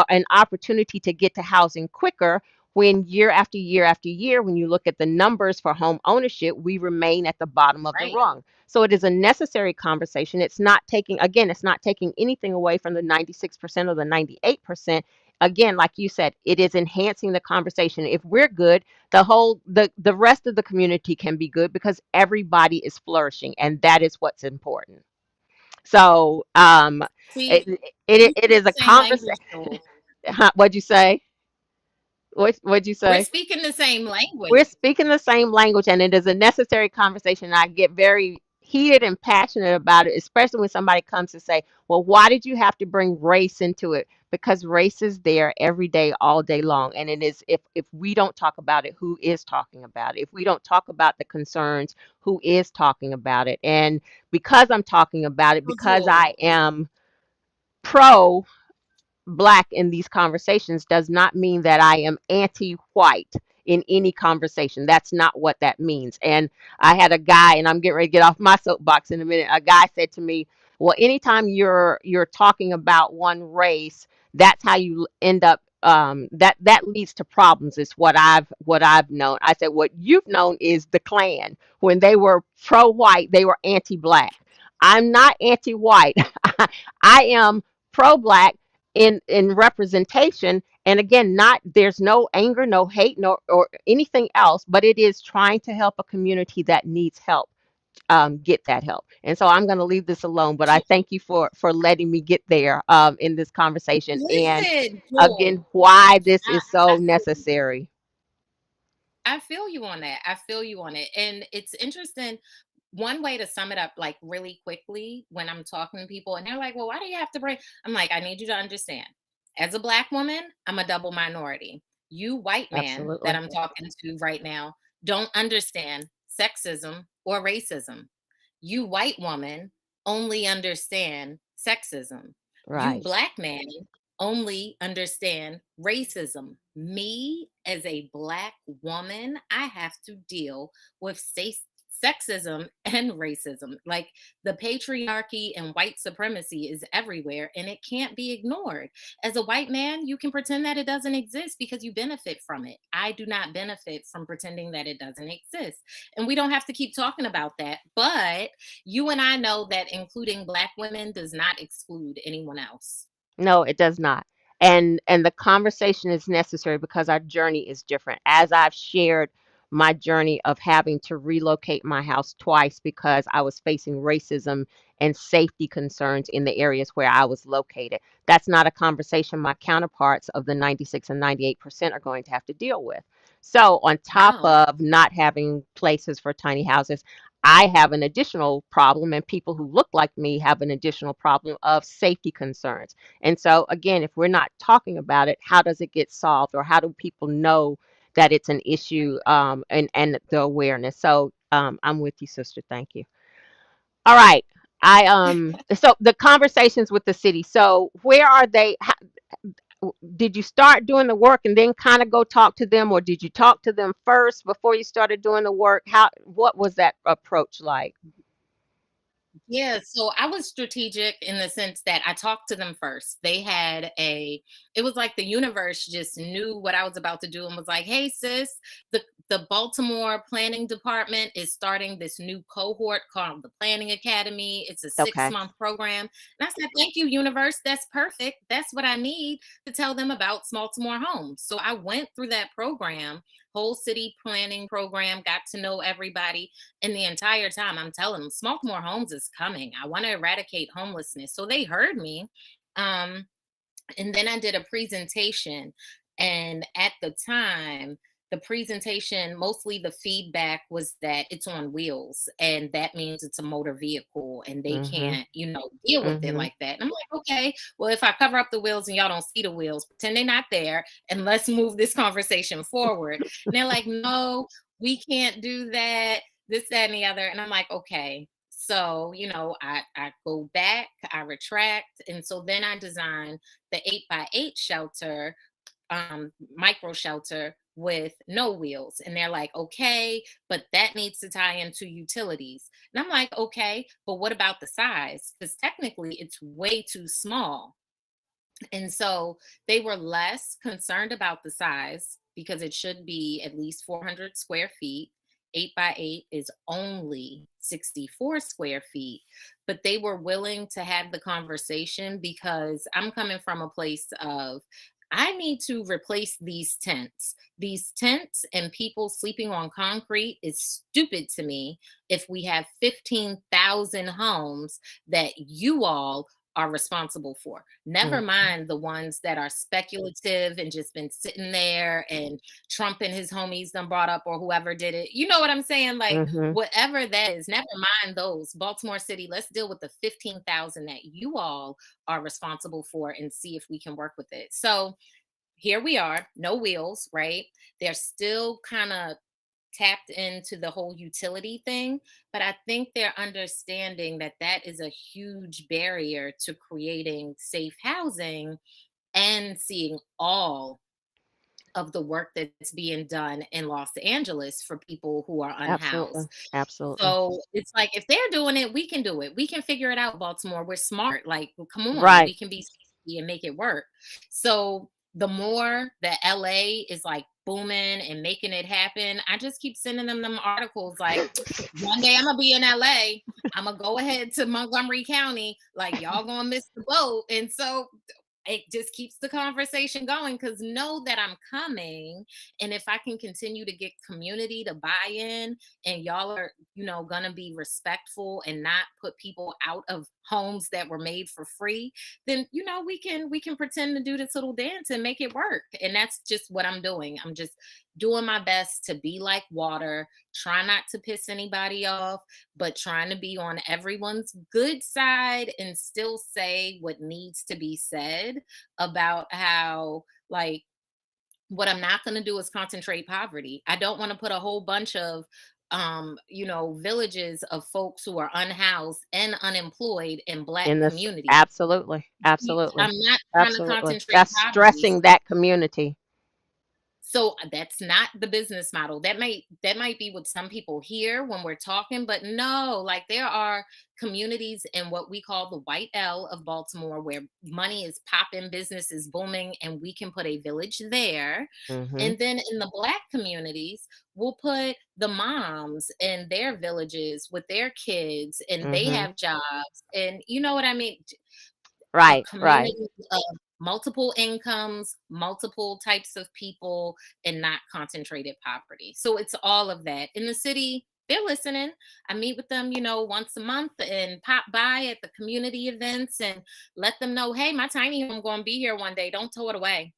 an opportunity to get to housing quicker. When year after year after year, when you look at the numbers for home ownership, we remain at the bottom of the Right. rung. So it is a necessary conversation. It's not taking anything away from the 96% or the 98%. Again, like you said, it is enhancing the conversation. If we're good, the rest of the community can be good because everybody is flourishing, and that is what's important. So See, it it speaking is the a same language, conversation. Joel. What'd you say? What'd you We're say? speaking the same We're language. speaking the same language, and it is a necessary conversation. I get very heated and passionate about it, especially when somebody comes to say, well, why did you have to bring race into it? Because race is there every day, all day long. And it is, if we don't talk about it, who is talking about it? If we don't talk about the concerns, who is talking about it? And because I'm talking about it, So because Joy, I am pro black in these conversations does not mean that I am anti-white in any conversation. That's not what that means. And I had a guy, and I'm getting ready to get off my soapbox in a minute. A guy said to me, "Well, anytime you're talking about one race, that's how you end up. That leads to problems." Is what I've known. I said, "What you've known is the Klan. When they were pro-white, they were anti-black. I'm not anti-white. I am pro-black in representation, and again, not, there's no anger, no hate, no or anything else, but it is trying to help a community that needs help, get that help. And so I'm going to leave this alone, but I thank you for letting me get there, in this conversation, and listen, Joy. again, why this I, is so I feel necessary. I feel you on that. I feel you on it. And it's interesting. One way to sum it up, like really quickly, when I'm talking to people and they're like, well, why do you have to bring? I'm like, I need you to understand. As a Black woman, I'm a double minority. You, white man, that Absolutely. I'm talking to right now, don't understand sexism or racism. You, white woman, only understand sexism. You, Right. Black man, only understand racism. Me, as a Black woman, I have to deal with sexism and racism. Like the patriarchy and white supremacy is everywhere and it can't be ignored. As a white man, you can pretend that it doesn't exist because you benefit from it. I do not benefit from pretending that it doesn't exist. And we don't have to keep talking about that. But you and I know that including Black women does not exclude anyone else. No, it does not. And the conversation is necessary because our journey is different. As I've shared my journey of having to relocate my house twice because I was facing racism and safety concerns in the areas where I was located. That's not a conversation my counterparts of the 96 and 98% are going to have to deal with. So, on top No. of not having places for tiny houses, I have an additional problem, and people who look like me have an additional problem of safety concerns. And so, again, if we're not talking about it, how does it get solved, or how do people know that it's an issue, and the awareness? So, I'm with you, sister. Thank you. All right. So the conversations with the city. So where are they? Did you start doing the work and then kind of go talk to them, or did you talk to them first before you started doing the work? What was that approach like? Yeah, so I was strategic in the sense that I talked to them first. It was like the universe just knew what I was about to do and was like, hey, sis, the Baltimore planning department is starting this new cohort called the Planning Academy. It's a six Okay. month program. And I said, thank you, universe. That's perfect. That's what I need to tell them about Smalltimore homes. So I went through that program, whole city planning program, got to know everybody. And the entire time I'm telling them Smoke Homes is coming. I want to eradicate homelessness. So they heard me. Um, and then I did a presentation. And at the time, the presentation, mostly the feedback was that it's on wheels. And that means it's a motor vehicle and they Mhm. can't, deal with it Mhm. like that. And I'm like, okay, well, if I cover up the wheels and y'all don't see the wheels, pretend they're not there and let's move this conversation forward. And they're like, no, we can't do that, this, that, and the other. And I'm like, okay. So, I go back, I retract. And so then I designed the 8x8 shelter, micro shelter with no wheels. And they're like, okay, but that needs to tie into utilities. And I'm like, okay, but what about the size? Because technically it's way too small. And so they were less concerned about the size because it should be at least 400 square feet. 8x8 is only 64 square feet, but they were willing to have the conversation because I'm coming from a place of I need to replace these tents. These tents and people sleeping on concrete is stupid to me if we have 15,000 homes that you all are responsible for. Never Mhm. mind the ones that are speculative and just been sitting there and Trump and his homies done brought up or whoever did it. You know what I'm saying? Like Mhm. whatever that is, never mind those. Baltimore City, let's deal with the 15,000 that you all are responsible for and see if we can work with it. So here we are, no wheels, right? They're still kind of tapped into the whole utility thing, but I think they're understanding that that is a huge barrier to creating safe housing and seeing all of the work that's being done in Los Angeles for people who are Absolutely. unhoused. Absolutely. So it's like if they're doing it, we can do it. We can figure it out, Baltimore. We're smart. Like, well, come on, Right. we can be sneaky and make it work. So the more that LA is like booming and making it happen, I just keep sending them articles like one day I'm gonna be in LA. I'm gonna go ahead to Montgomery County, like y'all gonna miss the boat. And so it just keeps the conversation going because know that I'm coming. And if I can continue to get community to buy in and y'all are, gonna be respectful and not put people out of homes that were made for free, then we can pretend to do this little dance and make it work. And that's just what I'm doing. I'm just doing my best to be like water, try not to piss anybody off, but trying to be on everyone's good side and still say what needs to be said about how, like, what I'm not going to do is concentrate poverty. I don't want to put a whole bunch of villages of folks who are unhoused and unemployed in black In this communities. absolutely. Absolutely. I'm not trying to Absolutely. concentrate That's poverty. stressing that community. So that's not the business model. That might be what some people hear when we're talking, but no, like there are communities in what we call the white L of Baltimore where money is popping, business is booming, and we can put a village there. Mhm. And then in the black communities, we'll put the moms in their villages with their kids and they Mhm. have jobs. And you know what I mean? A Right, right. community of multiple incomes, multiple types of people, and not concentrated poverty. So it's all of that. In the city, they're listening. I meet with them, once a month and pop by at the community events and let them know, hey, my tiny home going to be here one day. Don't throw it away.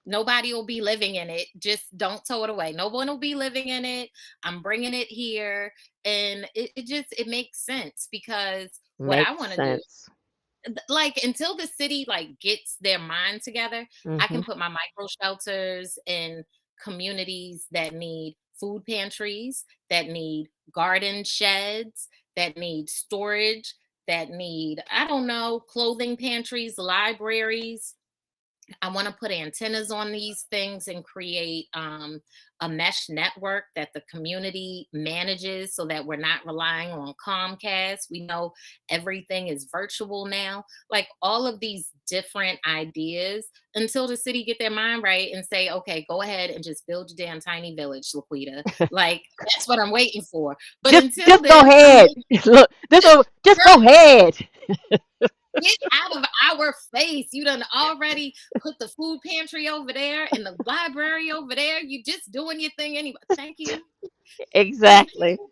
Nobody will be living in it. Just don't throw it away. No one will be living in it. I'm bringing it here. And it makes sense because what I Makes want to do, sense. like until the city like gets their mind together, I can Mhm. put my micro shelters in communities that need food pantries, that need garden sheds, that need storage, that need, I don't know, clothing pantries, libraries. I want to put antennas on these things and create a mesh network that the community manages so that we're not relying on Comcast. We know everything is virtual now. Like all of these different ideas until the city get their mind right and say, okay, go ahead and just build your damn tiny village, LaQuida. Like that's what I'm waiting for. But until Just go then, I'm ahead. waiting. Look, just go ahead. Get out of our face. You done already put the food pantry over there and the library over there. You just doing your thing anyway. Thank you. Thank Exactly. you.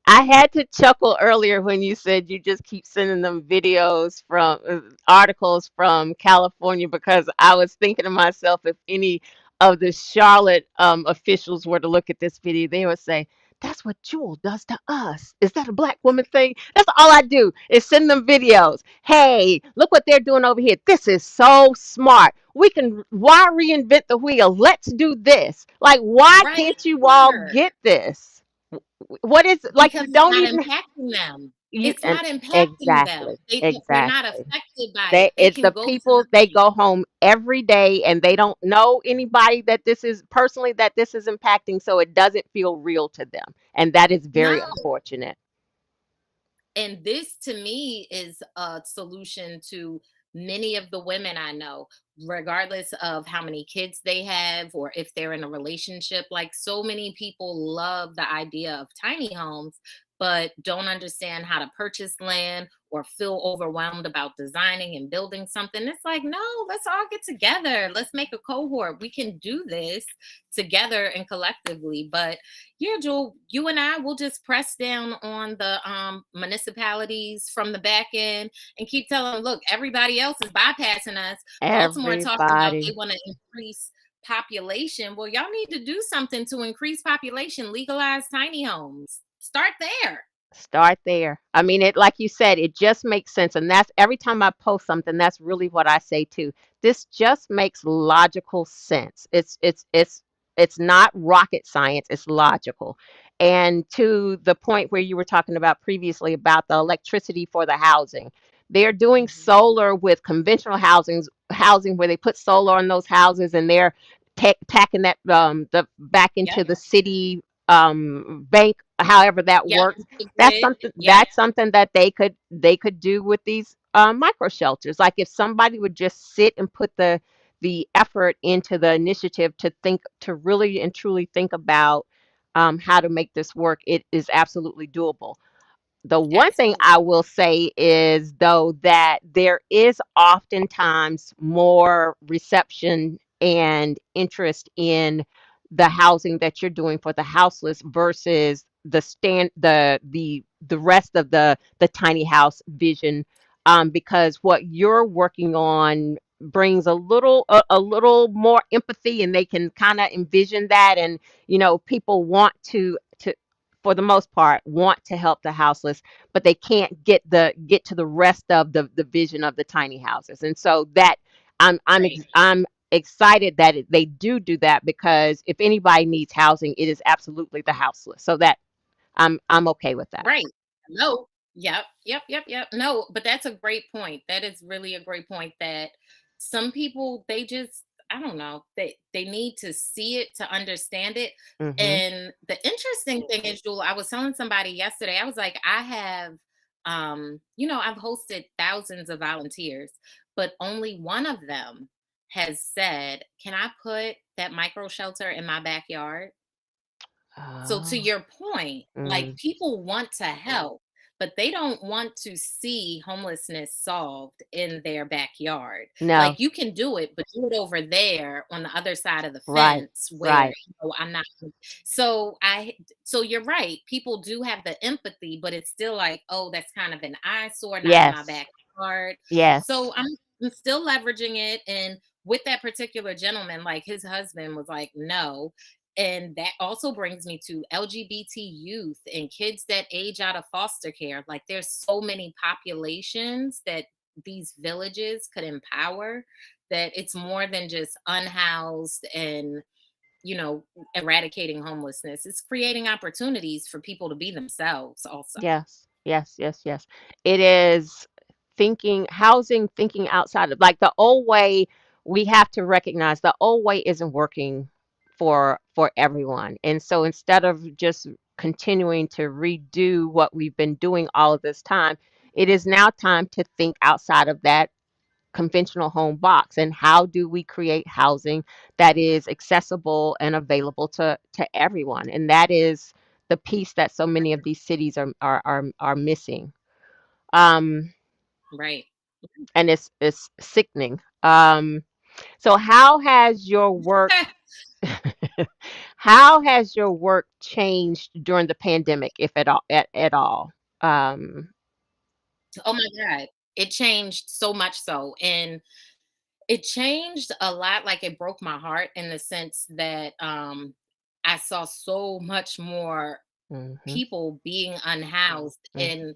I had to chuckle earlier when you said you just keep sending them videos from articles from California because I was thinking to myself if any of the Charlotte officials were to look at this video, they would say, "That's what Jewel does to us. Is that a black woman thing?" That's all I do is send them videos. Hey, look what they're doing over here. This is so smart. We can why reinvent the wheel? Let's do this. Like, why Right can't you all here. get this? What is like Because you it's don't not even impacting them. you It's and not impacting them. exactly, They're not exactly. affected by it. They They it's can the go to people the they go home every day and they don't know anybody that this is personally that this is impacting, so it doesn't feel real to them. And that is no. very unfortunate. And this to me is a solution to many of the women I know, regardless of how many kids they have or if they're in a relationship. Like so many people love the idea of tiny homes but don't understand how to purchase land or feel overwhelmed about designing and building something. It's like, no, let's all get together. Let's make a cohort. We can do this together and collectively. But yeah, Joel, you and I will just press down on the municipalities from the back end and keep telling them, look, everybody else is bypassing us. Baltimore talking about they Everybody. want to increase population. Well, y'all need to do something to increase population, legalize tiny homes. Start there. Start there. I mean, it like you said, it just makes sense. And that's every time I post something, that's really what I say too. This just makes logical sense. It's not rocket science, it's logical. And to the point where you were talking about previously about the electricity for the housing. They're doing Mhm. solar with conventional housing where they put solar on those houses and they're tacking that the back Yep. into the city bank, however that Yep. works. The that's grid. something Yep. that's something that they could do with these micro shelters. Like if somebody would just sit and put the effort into the initiative to really and truly think about how to make this work, it is absolutely doable. The one thing Absolutely. I will say is, though, that there is oftentimes more reception and interest in the housing that you're doing for the houseless versus the rest of the tiny house vision, because what you're working on brings a little more empathy, and they can kind of envision that. And people want to for the most part want to help the houseless, but they can't get to the rest of the vision of the tiny houses. And so that Right. I'm excited that they do that, because if anybody needs housing, it is absolutely the houseless. So that I'm okay with that. Right. No. Yep. Yep. Yep. Yep. No, but that's a great point. That is really a great point that some people they just I don't know, they need to see it to understand it. Hmm. And the interesting thing is, Jewel, I was telling somebody yesterday, I was like, I have I've hosted thousands of volunteers, but only one of them has said, can I put that micro shelter in my backyard? So to Oh. your point, like Mm. people want to help, but they don't want to see homelessness solved in their backyard. No. Like you can do it, but do it over there on the other side of the Right. fence where Right. I'm not. So so you're right. People do have the empathy, but it's still like, oh, that's kind of an eyesore, not in my Yes. backyard. Yes. So I'm still leveraging it. And with that particular gentleman, like his husband was like, no, and that also brings me to LGBT youth and kids that age out of foster care. Like there's so many populations that these villages could empower, that it's more than just unhoused and, you know, eradicating homelessness. It's creating opportunities for people to be themselves also. Yes, yes, yes, yes. It is thinking outside of, like, the old way. We have to recognize the old way isn't working for everyone. And so instead of just continuing to redo what we've been doing all of this time, it is now time to think outside of that conventional home box. And how do we create housing that is accessible and available to everyone? And that is the piece that so many of these cities are missing. um Right. and it's sickening. So how has your work how has your work changed during the pandemic, if at all? um Oh my God. It changed so much so. And it changed a lot, like, it broke my heart in the sense that, I saw so much more mhm, people being unhoused, mhm. and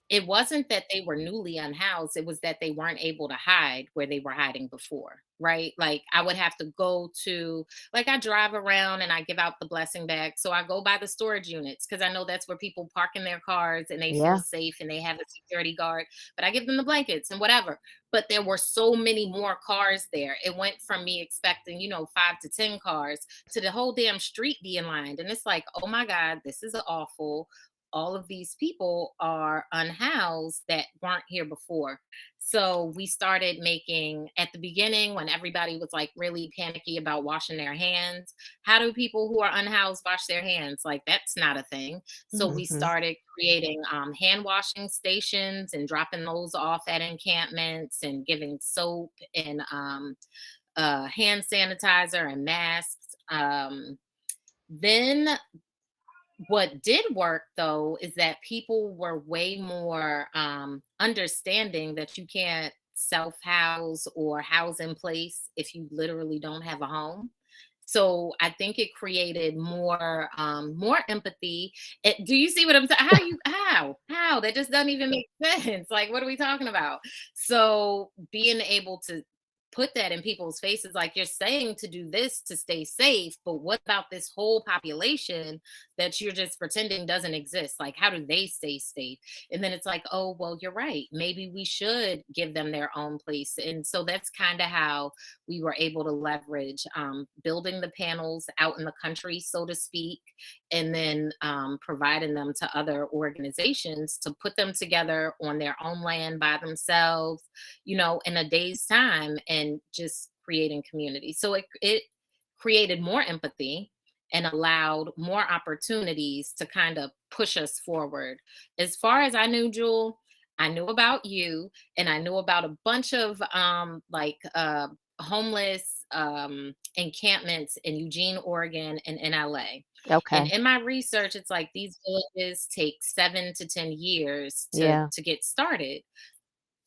it wasn't that they were newly unhoused, it was that they weren't able to hide where they were hiding before, right? Like, I would have to go to like, I drive around and I give out the blessing bag, so I go by the storage units because I know that's where people park in their cars and they feel Yeah. safe and they have a security guard, but I give them the blankets and whatever. But there were so many more cars there. It went from me expecting, 5 to 10 cars to the whole damn street being lined, and it's like, "Oh my god, this is awful." all of these people are unhoused that weren't here before. So we started making, at the beginning, when everybody was like really panicky about washing their hands, how do people who are unhoused wash their hands? Like, that's not a thing. So we Hmm. started creating hand washing stations and dropping those off at encampments and giving soap and hand sanitizer and masks. Then what did work though is that people were way more understanding that you can't self house or house in place if you literally don't have a home. So I think it created more empathy. Do you see what I'm saying? How that just doesn't even make sense. Like, what are we talking about? So being able to put that in people's faces, like, you're saying to do this to stay safe, but what about this whole population that you're just pretending doesn't exist? Like, how do they stay safe? And then it's like, oh, well, you're right, maybe we should give them their own place. And so that's kind of how we were able to leverage building the panels out in the country, so to speak, and then providing them to other organizations to put them together on their own land by themselves, in a day's time, and just creating community. So it created more empathy and allowed more opportunities to kind of push us forward. As far as I knew, Jewel, I knew about you, and I knew about a bunch of homeless encampments in Eugene, Oregon, and in LA. And Okay. in my research, it's like these villages take 7 to 10 years to Yeah. get started.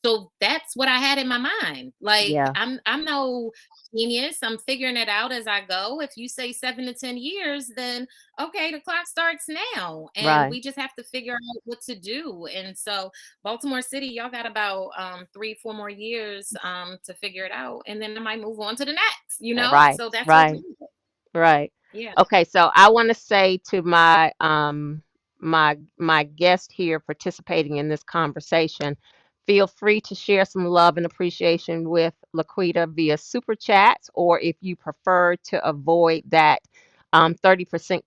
So that's what I had in my mind. Like, Yeah. I'm no genius. I'm figuring it out as I go. If you say 7 to 10 years, then okay, the clock starts now, and Right. we just have to figure out what to do. And so, Baltimore City, y'all got about 3, 4 more years to figure it out, and then I might move on to the next. Right. So that's what we Right. do. Right. Yeah. Okay, so I want to say to my guest here participating in this conversation, feel free to share some love and appreciation with LaQuida via super chats, or if you prefer to avoid that 30%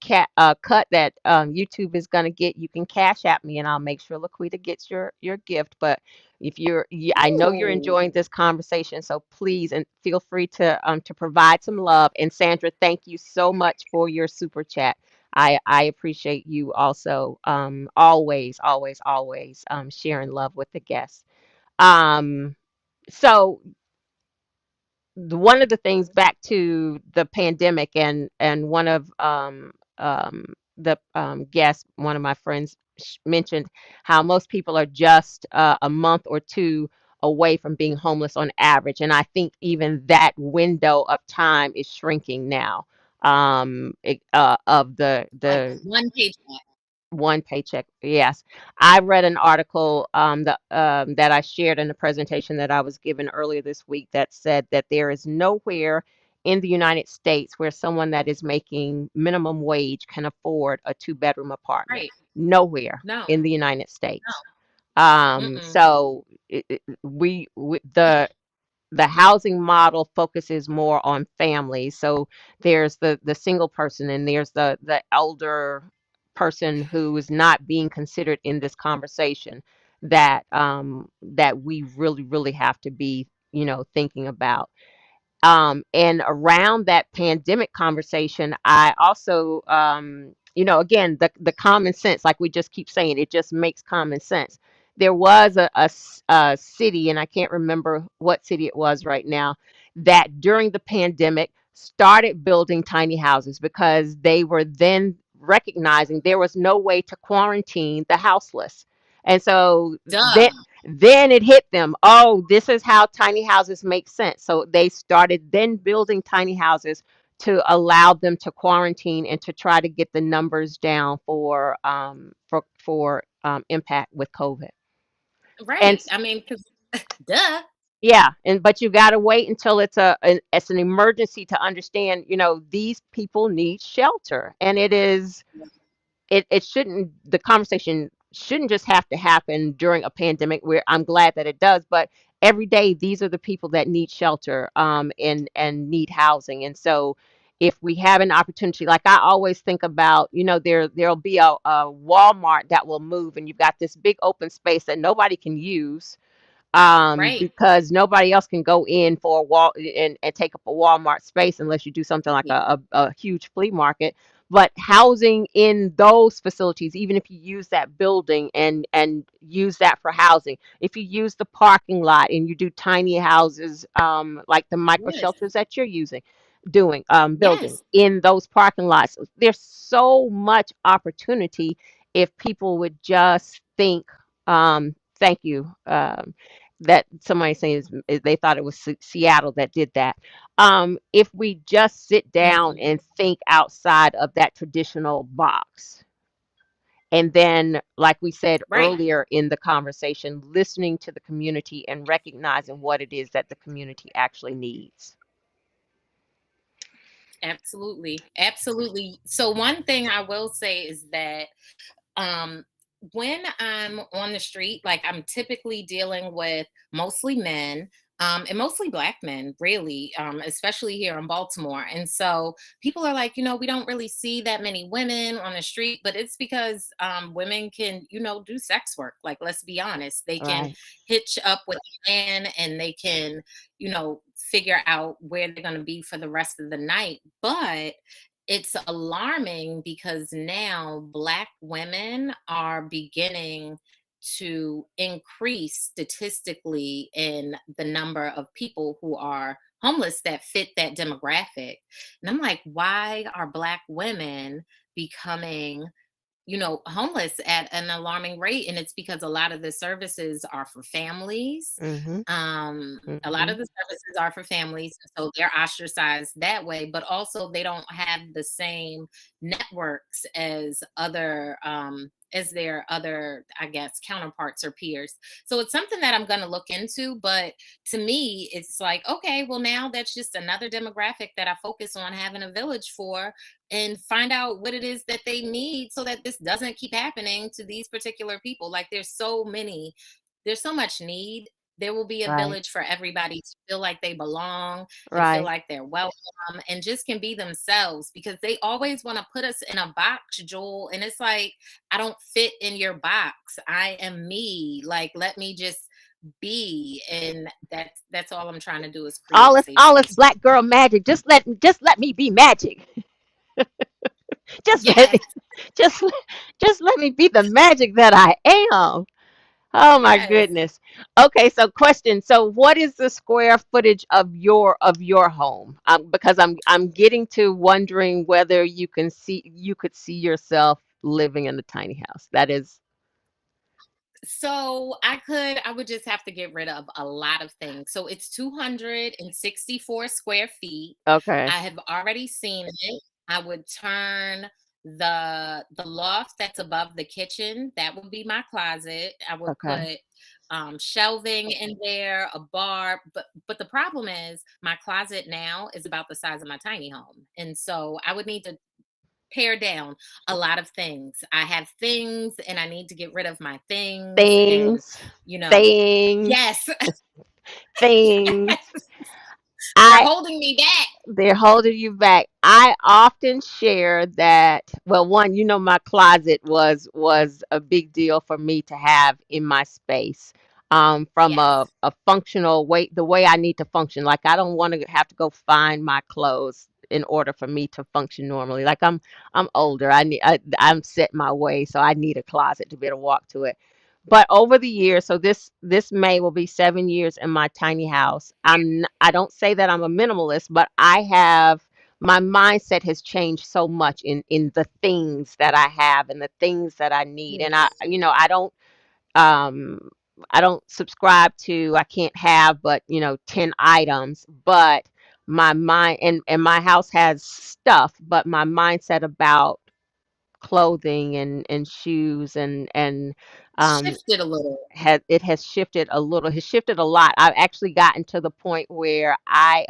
cut that YouTube is going to get, you can cash at me and I'll make sure LaQuida gets your gift. But if I know you're Ooh. enjoying this conversation, so please and feel free to provide some love. And Sandra, thank you so much for your super chat. I appreciate you also always, always, always sharing love with the guests. Um, so one of the things back to the pandemic and one of the guests, one of my friends mentioned how most people are just a month or two away from being homeless on average, and I think even that window of time is shrinking now. Of Like the one paycheck. one paycheck. Yes. I read an article that I shared in the presentation that I was given earlier this week that said that there is nowhere in the United States where someone that is making minimum wage can afford a two-bedroom apartment. Right. Nowhere No. in the United States. No. Mm-mm. So we the housing model focuses more on families. So there's the single person and there's the elder person who is not being considered in this conversation that we really have to be, thinking about. And around that pandemic conversation, I also, again, the common sense, like we just keep saying, it just makes common sense. There was a city, and I can't remember what city it was right now, that during the pandemic started building tiny houses because they were then recognizing there was no way to quarantine the houseless. And so Duh. then it hit them. Oh, this is how tiny houses make sense. So they started then building tiny houses to allow them to quarantine and to try to get the numbers down for impact with COVID. And Right. I mean, 'cause duh. yeah, and but you got to wait until it's an emergency to understand, these people need shelter. And it shouldn't the conversation shouldn't just have to happen during a pandemic where I'm glad that it does, but every day these are the people that need shelter and need housing. And so if we have an opportunity, like I always think about, there'll be a Walmart that will move, and you've got this big open space that nobody can use, Right. because nobody else can go in for a wall and take up a Walmart space unless you do something like a huge flea market. But housing in those facilities, even if you use that building and use that for housing, if you use the parking lot and you do tiny houses, like the micro Yes. shelters that you're building Yes. in those parking lots, there's so much opportunity if people would just think. Thank you. That somebody saying they thought it was Seattle that did that. If we just sit down Mhm. and think outside of that traditional box, and then, like we said Right. earlier in the conversation, listening to the community and recognizing what it is that the community actually needs. Absolutely. Absolutely. So one thing I will say is that um when I'm on the street, like I'm typically dealing with mostly men, and mostly black men, really, especially here in Baltimore. And so people are like, we don't really see that many women on the street, but it's because women can, do sex work. Like, let's be honest, they can Right. hitch up with a man and they can, figure out where they're going to be for the rest of the night. But it's alarming because now Black women are beginning to increase statistically in the number of people who are homeless that fit that demographic. And I'm like, why are Black women becoming homeless at an alarming rate? And it's because a lot of the services are for families. Mhm. A lot of Mhm. the services are for families, so they're ostracized that way, but also they don't have the same networks as their other, I guess, counterparts or peers. So it's something that I'm going to look into, but to me, it's like, okay, well, now that's just another demographic that I focus on having a village for, and find out what it is that they need so that this doesn't keep happening to these particular people. Like there's so much need. There will be a Right. village for everybody to feel like they belong and feel Right. like they're welcome and just can be themselves, because they always want to put us in a box, Joel. And it's like, I don't fit in your box. I am me. Like, let me just be. And that's all I'm trying to do, is create All a this safe all this space. black girl magic. Just let me be magic. Just let Yes. me just just let me be the magic that I am. Oh my Yes. goodness. Okay, so question. So what is the square footage of your home? Because I'm getting to wondering whether you could see yourself living in a tiny house. That is So I would just have to get rid of a lot of things. So it's 264 square feet. okay. I have already seen it. I would turn the loft that's above the kitchen, that would be my closet. I would Okay. put shelving in there, a bar. But the problem is my closet now is about the size of my tiny home. And so I would need to pare down a lot of things. I have things and I need to get rid of my things. And, Things, you know, things, yes, things. they're I holding me back. They're holding you back. I often share that. Well, one, my closet was a big deal for me to have in my space. From Yes. a functional way, the way I need to function. Like I don't want to have to go find my clothes in order for me to function normally. Like I'm older. I'm set my way, so I need a closet to be able to walk to it. But over the years, so this May will be 7 years in my tiny house. I don't say that I'm a minimalist, but my mindset has changed so much in the things that I have and the things that I need. And Mhm. um I don't subscribe to I can't have but 10 items, but my mind and my house has stuff, but my mindset about clothing and shoes and um Shifted a little. has shifted a little, has shifted a lot. I've actually gotten to the point where I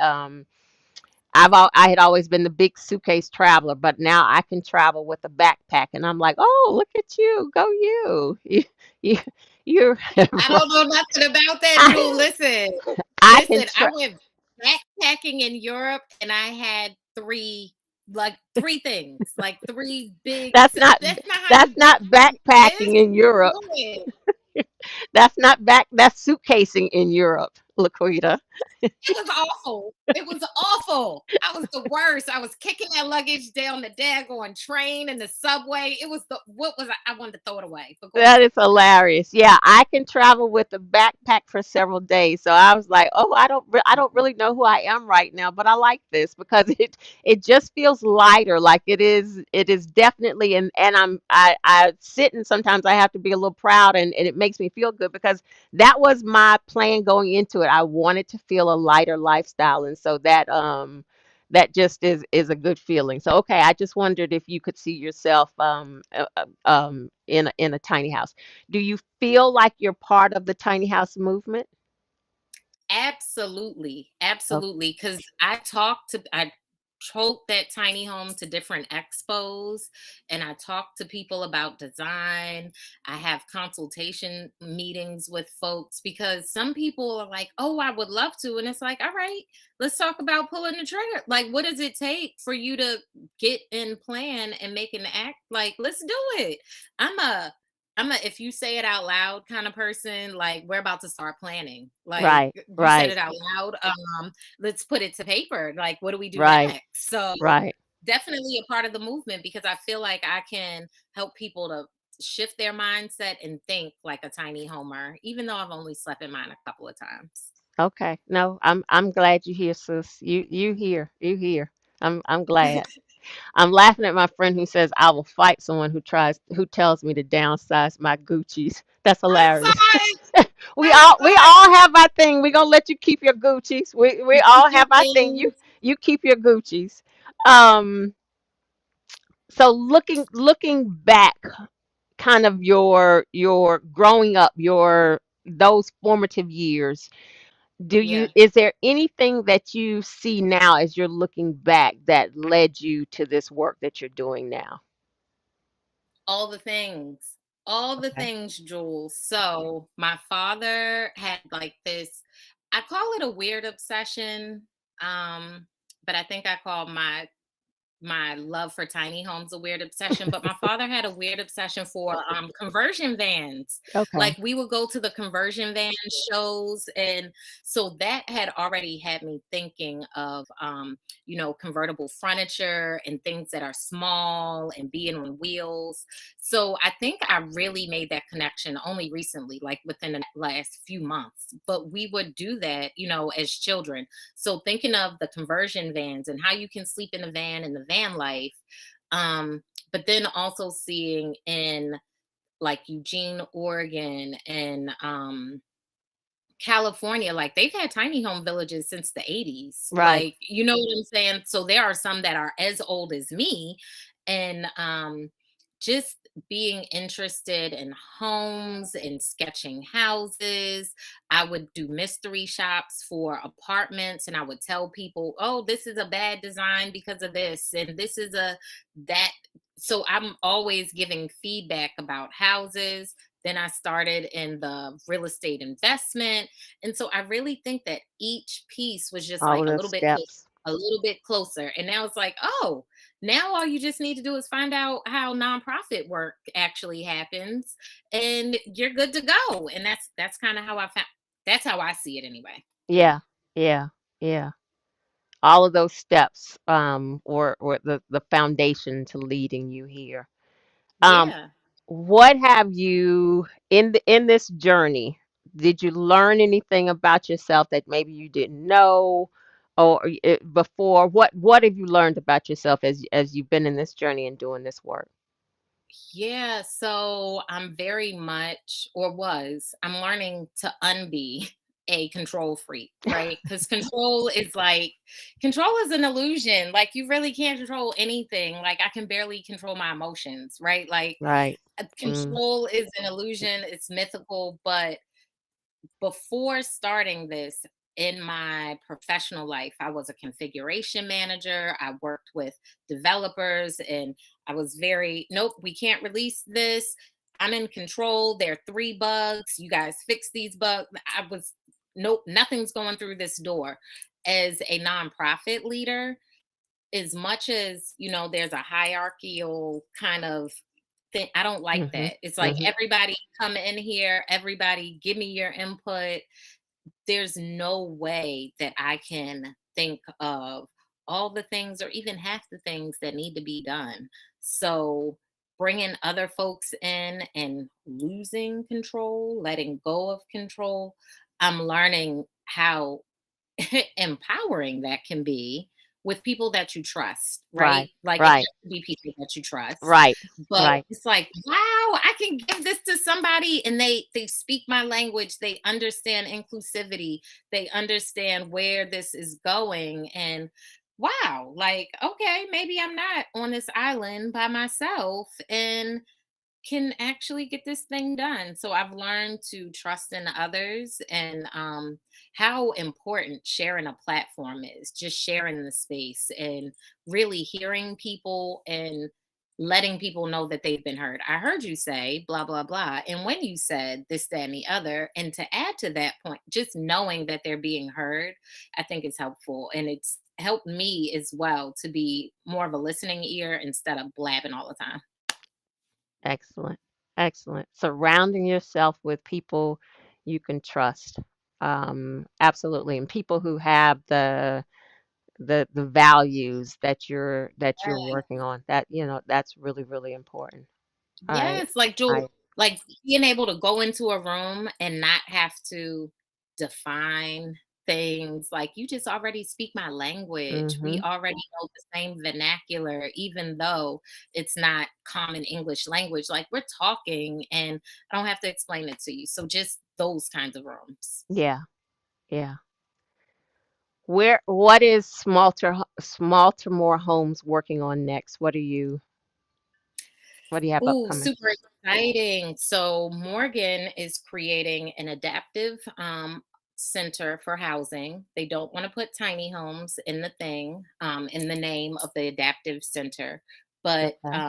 had always been the big suitcase traveler, but now I can travel with a backpack, and I'm like, oh, look at you, go you, you you're I don't know nothing about that, Jewel. I Listen, I can listen, I tra- went backpacking in Europe and I had three. like three things, like three big. That's not That's not how you that's not do this. backpacking in Europe. Do it. That's suitcasing in Europe, LaQuita. It was awful. It was awful. I was the worst. I was kicking that luggage down the daggone train and the subway. It was the what was I wanted to throw it away. But go That ahead. is hilarious. Yeah, I can travel with a backpack for several days. So I was like, "Oh, I don't really know who I am right now, but I like this because it just feels lighter. Like it is definitely and I sit and sometimes I have to be a little proud and it makes me feel good because that was my plan going into it. I wanted to feel a lighter lifestyle and so that just is a good feeling. So okay, I just wondered if you could see yourself in a tiny house. Do you feel like you're part of the tiny house movement? Absolutely, Oh, absolutely. Because I tote that tiny home to different expos, and I talk to people about design. I have consultation meetings with folks because some people are like, "Oh, I would love to," and it's like, "All right, let's talk about pulling the trigger. Like, what does it take for you to get in plan and make an act? Like, let's do it." I'm a I'm a if you say it out loud kind of person, like we're about to start planning. Like right, you said right, it out loud. Let's put it to paper. Like, what do we do right, next? So right. definitely a part of the movement because I feel like I can help people to shift their mindset and think like a tiny homer, even though I've only slept in mine a couple of times. Okay. No, I'm glad you're here, sis. You here. You here. I'm glad. I'm laughing at my friend who says I will fight someone who tells me to downsize my Gucci's. That's I'm hilarious. sorry. I'm We sorry. all have our thing. We're gonna let you keep your Gucci's. We You keep all your have our thing. things. You keep your Gucci's. Um so looking back, kind of your growing up, your those formative years, Yeah. is there anything that you see now as you're looking back that led you to this work that you're doing now? All the things. All the Okay. things, Jules. So my father had like this, I call it a weird obsession. Um, but I think I call my love for tiny homes a weird obsession, but my father had a weird obsession for conversion vans. Like Okay. we would go to the conversion van shows, and so that had already had me thinking of convertible furniture and things that are small and being on wheels. So I think I really made that connection only recently, like within the last few months. But we would do that, as children. So thinking of the conversion vans and how you can sleep in the van and the van life, but then also seeing in like Eugene, Oregon, and California, like they've had tiny home villages since the 80s. Right. Like, you know what I'm saying? So there are some that are as old as me. And just being interested in homes and sketching houses. I would do mystery shops for apartments and I would tell people, oh, this is a bad design because of this, and this is a that. So I'm always giving feedback about houses. Then I started in the real estate investment. And so I really think that each piece was just All like of those steps. a little bit closer. And now it's like, oh, now all you just need to do is find out how nonprofit work actually happens and you're good to go. And that's kind of how I found that's how I see it anyway. Yeah. Yeah. Yeah. All of those steps or the foundation to leading you here. Um Yeah. what have you in this journey, did you learn anything about yourself that maybe you didn't know or before? What have you learned about yourself as you've been in this journey and doing this work? Yeah, so I'm very much, or was, I'm learning to unbe a control freak, right? Because control is an illusion. Like, you really can't control anything. Like, I can barely control my emotions, right? Like, Right. Mm, control is an illusion, it's mythical, but before starting this in my professional life, I was a configuration manager. I worked with developers and I was very, nope, we can't release this. I'm in control. There are 3 bugs. You guys fix these bugs. Nope, nothing's going through this door. As a nonprofit leader, as much as, there's a hierarchical kind of thing, I don't like Mhm. that. It's like Mhm. everybody come in here, everybody give me your input. There's no way that I can think of all the things or even half the things that need to be done. So, bringing other folks in and losing control, letting go of control, I'm learning how empowering that can be with people that you trust, right? Right. Like it Right. has to be people that you trust. Right. But Right. it's like, wow, I can give this to somebody and they speak my language, they understand inclusivity, they understand where this is going. And wow, like, okay, maybe I'm not on this island by myself and can actually get this thing done. So I've learned to trust in others and how important sharing a platform is, just sharing the space and really hearing people and letting people know that they've been heard. I heard you say blah, blah, blah. And when you said this, that, and the other, and to add to that point, just knowing that they're being heard, I think is helpful. And it's helped me as well to be more of a listening ear instead of blabbing all the time. Excellent. Excellent. Surrounding yourself with people you can trust. Absolutely. And people who have the values that you're working on. That, that's really, really important. I Yes, like I like being able to go into a room and not have to define things. Like you just already speak my language. We Mhm. already know the same vernacular, even though it's not common English language. Like we're talking and I don't have to explain it to you. So just those kinds of rooms. Yeah. Yeah. What is Smaltimore Homes working on next? What do you have Ooh, upcoming? super exciting. So Morgan is creating an adaptive center for housing. They don't want to put tiny homes in the thing, in the name of the adaptive center, but Okay.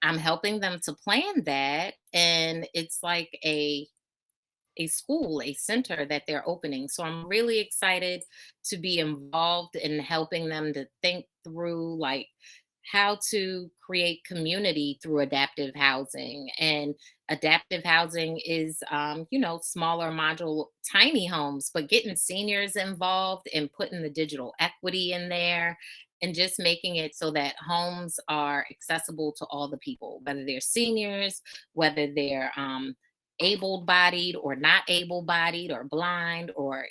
I'm helping them to plan that. And it's like a school, a center that they're opening. So I'm really excited to be involved in helping them to think through like how to create community through adaptive housing. And adaptive housing is, smaller module, tiny homes, but getting seniors involved and putting the digital equity in there and just making it so that homes are accessible to all the people, whether they're seniors, whether they're able bodied or not able bodied or blind or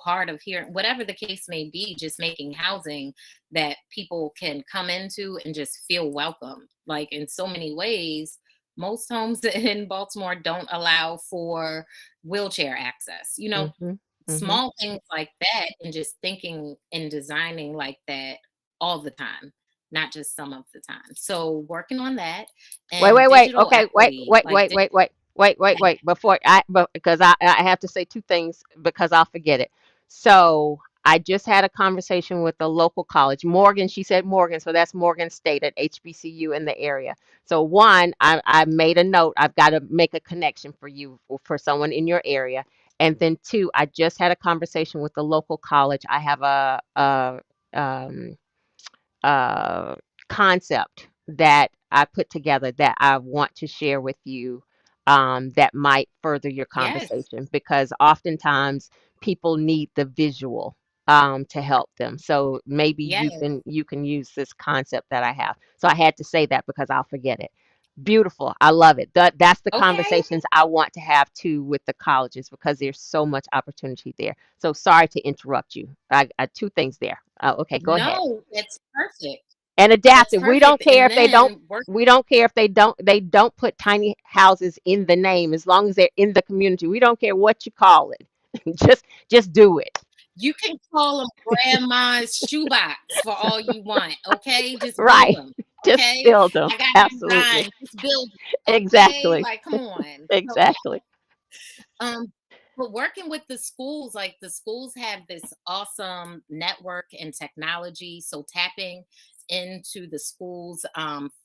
hard of hearing, whatever the case may be, just making housing that people can come into and just feel welcome. Like in so many ways, most homes in Baltimore don't allow for wheelchair access, Mhm. Mhm. small things like that, and just thinking and designing like that all the time, not just some of the time. So working on that Wait, and wait, wait. digital Okay, wait, equity, wait, like wait, wait, wait, wait, wait, wait. But because I have to say two things because I'll forget it. So I just had a conversation with the local college, Morgan. She said Morgan, so that's Morgan State at HBCU in the area. So one, I made a note. I've got to make a connection for you for someone in your area. And then two, I just had a conversation with the local college. I have um, uh, concept that I put together that I want to share with you, that might further your yes, conversation because oftentimes people need the visual, to help them. So maybe you yes. can you can use this concept that I have. So I had to say that because I'll forget it. Beautiful. I love it. That's the Okay. conversations I want to have too with the colleges because there's so much opportunity there. So sorry to interrupt you. I two things there. Okay, go ahead. No, that's perfect. And That's adaptive. We don't perfect. care And if they don't then work. we don't care if they don't put tiny houses in the name as long as they're in the community. We don't care what you call it. Just do it. You can call them grandma's shoebox for all you want. Okay, just build Right. them. Just Okay, build them. I got Absolutely. design. Just build 'em, okay, Exactly. like come on. So Exactly. Um, but working with the schools, like the schools have this awesome network and technology. So tapping into the schools'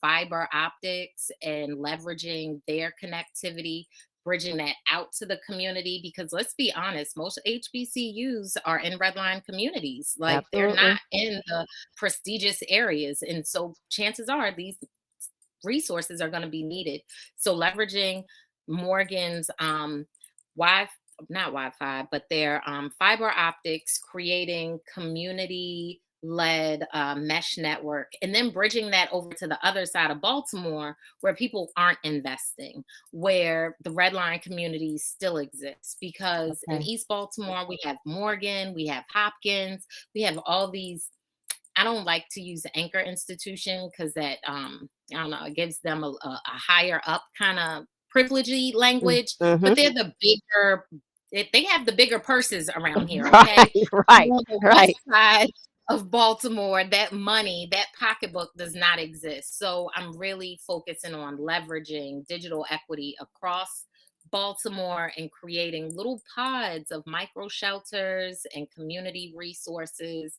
fiber optics and leveraging their connectivity bridging that out to the community, because let's be honest, most HBCUs are in redline communities. Like, they're not Absolutely. in the prestigious areas. And so chances are these resources are going to be needed. So leveraging Morgan's Wi not Wi-Fi, but their fiber optics, creating community led mesh network, and then bridging that over to the other side of Baltimore where people aren't investing, where the redline communities still exist. Because in Okay. East Baltimore, we have Morgan, we have Hopkins, we have all these. I don't like to use the anchor institution because that I don't know, it gives them a higher up kind of privilegey language, Mm-hmm. but they're the bigger. They have the bigger purses around here. Okay, Right, right, on the west right. side of Baltimore, that money, that pocketbook does not exist. So I'm really focusing on leveraging digital equity across Baltimore and creating little pods of micro shelters and community resources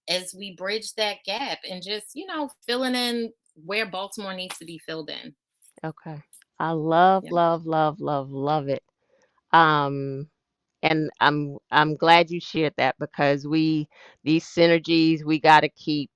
as we bridge that gap and just, filling in where Baltimore needs to be filled in. Okay. I love, Yeah. love, love, love, love it. Um, and I'm glad you shared that because these synergies we got to keep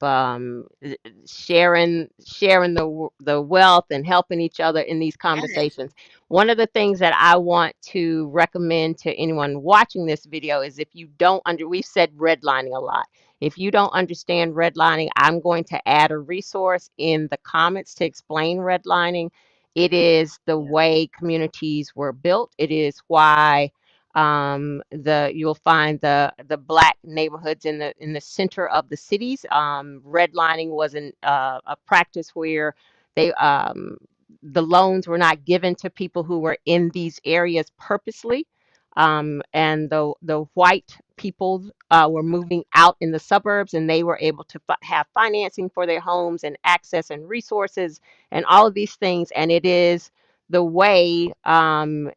sharing the wealth and helping each other in these Yes. conversations. One of the things that I want to recommend to anyone watching this video is if you don't we've said redlining a lot. If you don't understand redlining, I'm going to add a resource in the comments to explain redlining. It is the Yeah. way communities were built. It is why the you'll find the black neighborhoods in the center of the cities. Redlining wasn't a practice where they the loans were not given to people who were in these areas purposely. And the white people were moving out in the suburbs, and they were able to have financing for their homes and access and resources and all of these things. And it is the way,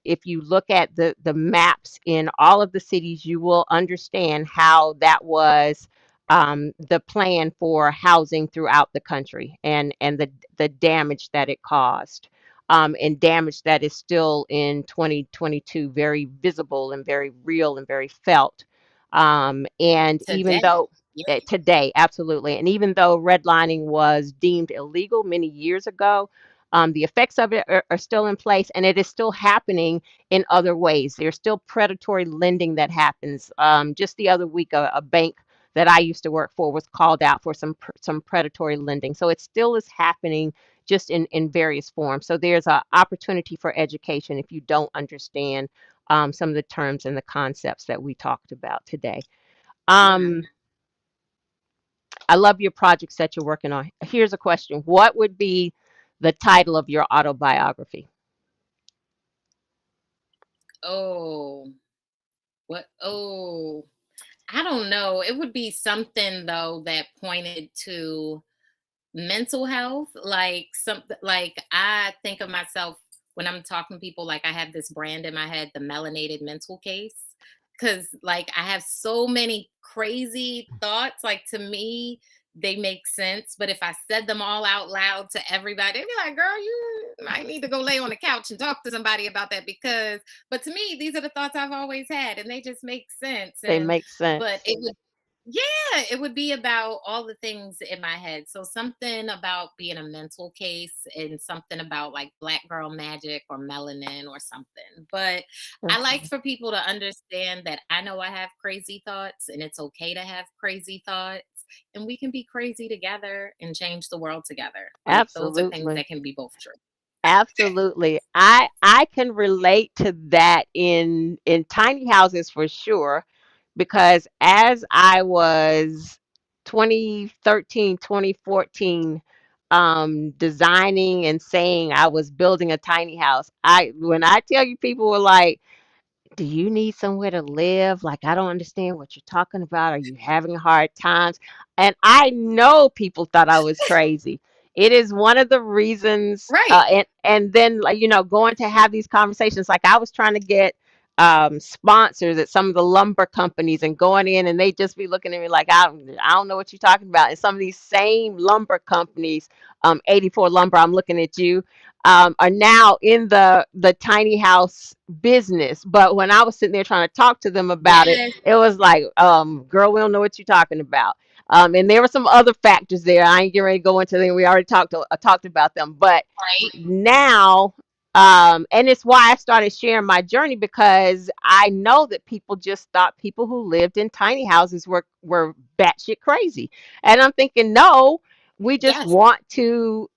if you look at the maps in all of the cities, you will understand how that was the plan for housing throughout the country, and the damage that it caused, and damage that is still in 2022 very visible and very real and very felt. And even Today. though Yeah. today, absolutely, and even though redlining was deemed illegal many years ago, the effects of it are still in place, and it is still happening in other ways. There's still predatory lending that happens. Just the other week, a bank that I used to work for was called out for some predatory lending. So it still is happening, just in various forms. So there's an opportunity for education if you don't understand some of the terms and the concepts that we talked about today. Yeah. Um, I love your projects that you're working on. Here's a question: what would be the title of your autobiography? Oh, what? Oh, I don't know. It would be something though that pointed to mental health, like something like I think of myself when I'm talking to people, like I have this brand in my head, the melanated mental case. Cause like I have so many crazy thoughts, like to me, they make sense. But if I said them all out loud to everybody, they'd be like, girl, you might need to go lay on the couch and talk to somebody about that. But to me, these are the thoughts I've always had and they just make sense. They And, make but sense. it would yeah, it would be about all the things in my head. So something about being a mental case and something about like black girl magic or melanin or something. But I like Okay. for people to understand that I know I have crazy thoughts and it's okay to have crazy thoughts and we can be crazy together and change the world together. Like those are things Absolutely. that can be both true. Absolutely. I can relate to that in tiny houses for sure, because as I was 2013, 2014, designing and saying I was building a tiny house, I when I tell you, people were like, do you need somewhere to live? Like, I don't understand what you're talking about. Are you having hard times? And I know people thought I was crazy. It is one of the reasons, Right. and then, like, going to have these conversations. Like, I was trying to get sponsors at some of the lumber companies and going in and they just be looking at me like I don't know what you're talking about. And some of these same lumber companies, 84 Lumber, I'm looking at you, are now in the tiny house business. But when I was sitting there trying to talk to them about it, Yes, it was like, girl, we don't know what you're talking about. And there were some other factors there. I ain't getting ready to go into them. We already talked about them. But right. now, and it's why I started sharing my journey, because I know that people just thought people who lived in tiny houses were batshit crazy. And I'm thinking, no, we just Yes. want to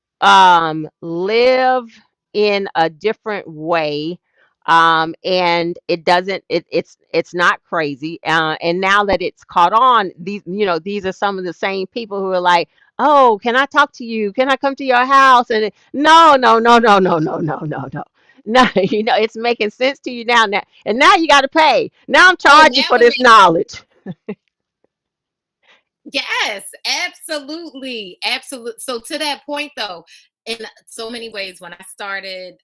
live in a different way. And it's not crazy. And now that it's caught on, these are some of the same people who are like, oh, can I talk to you? Can I come to your house? And no, no, no, no, no, no, no, no, no. No, it's making sense to you now. And now you got to pay. Now I'm Oh, charging now for it this makes knowledge. Yes, absolutely. Absolutely. So to that point though, in so many ways, when I started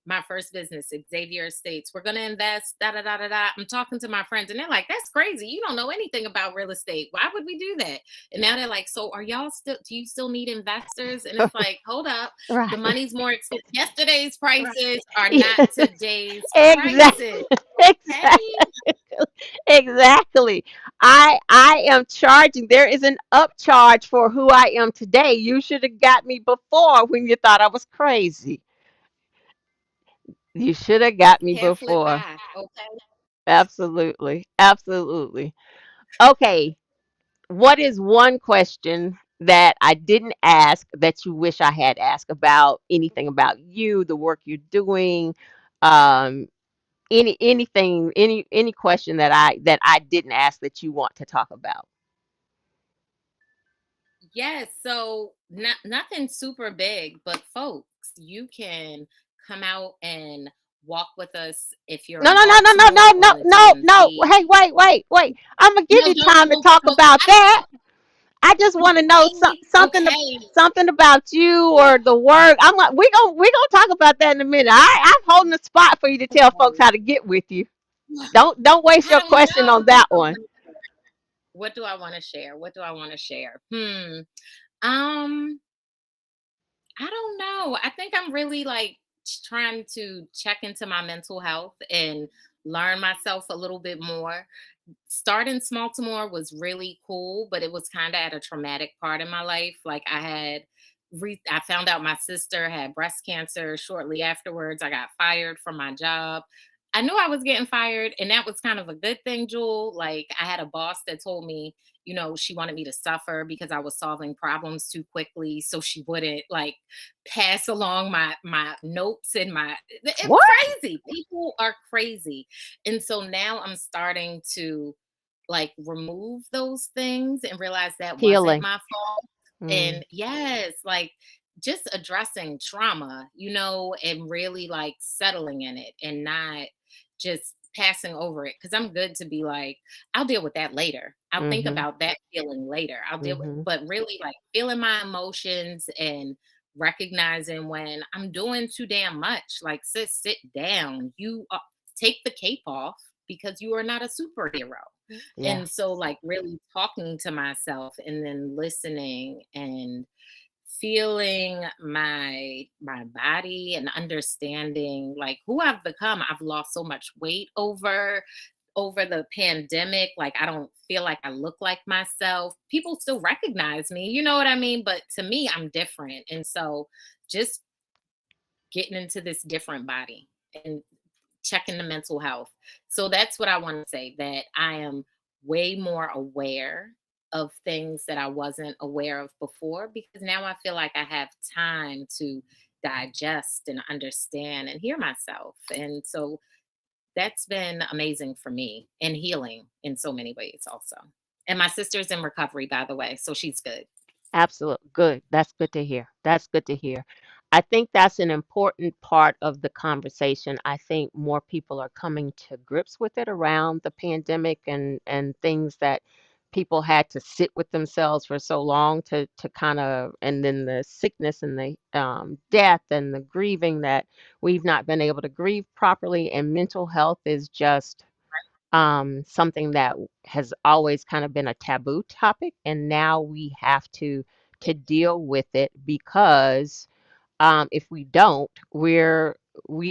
my first business, Xavier Estates, we're gonna invest, da da da da da. I'm talking to my friends and they're like, that's crazy. You don't know anything about real estate. Why would we do that? And now they're like, so are y'all still do you still need investors? And it's like, hold up, the Right. money's more expensive. Yesterday's prices are not Yeah, today's exactly. prices. Okay. Exactly. Exactly. I am charging. There is an upcharge for who I am today. You should have got me before when you thought I was crazy. You should have got me Can't flip before. back. Okay. Absolutely. Absolutely. Okay. What is one question that I didn't ask that you wish I had asked about anything about you, the work you're doing, um, any question that I didn't ask that you want to talk about? Yes, so nothing super big, but folks, you can come out and walk with us if you're No, in no, no, no, no, no, Baltimore no, on the no, no. DMV. Hey, wait, wait, wait. I'm gonna give No, you time to talk don't about I that. I just want to know don't okay. something about you or the work. I'm like, we gonna talk about that in a minute. I'm holding the spot for you to tell folks Okay. how to get with you. Don't waste I your don't question know on that what one. do I want to share? What do I want to share? Um I don't know. I think I'm really like trying to check into my mental health and learn myself a little bit more. Starting Smalltimore was really cool, but it was kind of at a traumatic part in my life. Like I found out my sister had breast cancer shortly afterwards. I got fired from my job. I knew I was getting fired, and that was kind of a good thing, Jewel. Like I had a boss that told me, she wanted me to suffer because I was solving problems too quickly, so she wouldn't like pass along my notes and my. It was What? crazy. People are crazy, and so now I'm starting to like remove those things and realize that wasn't Healing. my fault. Mm, And yes, like just addressing trauma, and really like settling in it and not just passing over it. Cause I'm good to be like, I'll deal with that later. I'll think mhm, about that feeling later. I'll deal with, mhm. but really like feeling my emotions and recognizing when I'm doing too damn much. Like, sis, sit down. Take the cape off because you are not a superhero. Yeah. And so like really talking to myself and then listening and feeling my body and understanding like who I've become. I've lost so much weight over the pandemic. Like I don't feel like I look like myself. People still recognize me, you know what I mean? But to me, I'm different. And so just getting into this different body and checking the mental health. So that's what I want to say, that I am way more aware of things that I wasn't aware of before because now I feel like I have time to digest and understand and hear myself. And so that's been amazing for me and healing in so many ways also. And my sister's in recovery, by the way, so she's good. Absolutely. Good. That's good to hear. That's good to hear. I think that's an important part of the conversation. I think more people are coming to grips with it around the pandemic and things that people had to sit with themselves for so long to kind of, and then the sickness and the death and the grieving, that we've not been able to grieve properly. And mental health is just something that has always kind of been a taboo topic, and now we have to deal with it, because if we don't, we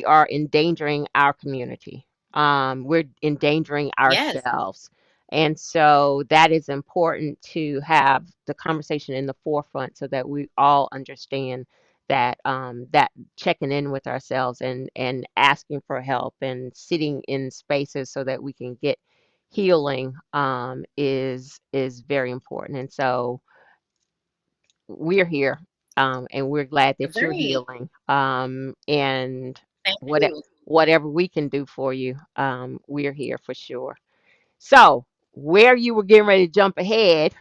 are endangering our community. We're endangering Yes, ourselves. And so that is important to have the conversation in the forefront, so that we all understand that that checking in with ourselves and asking for help and sitting in spaces so that we can get healing is very important. And so we're here, and we're glad that you're very. healing. And Thank what, you. whatever we can do for you, we're here for sure. So, where you were getting ready to jump ahead,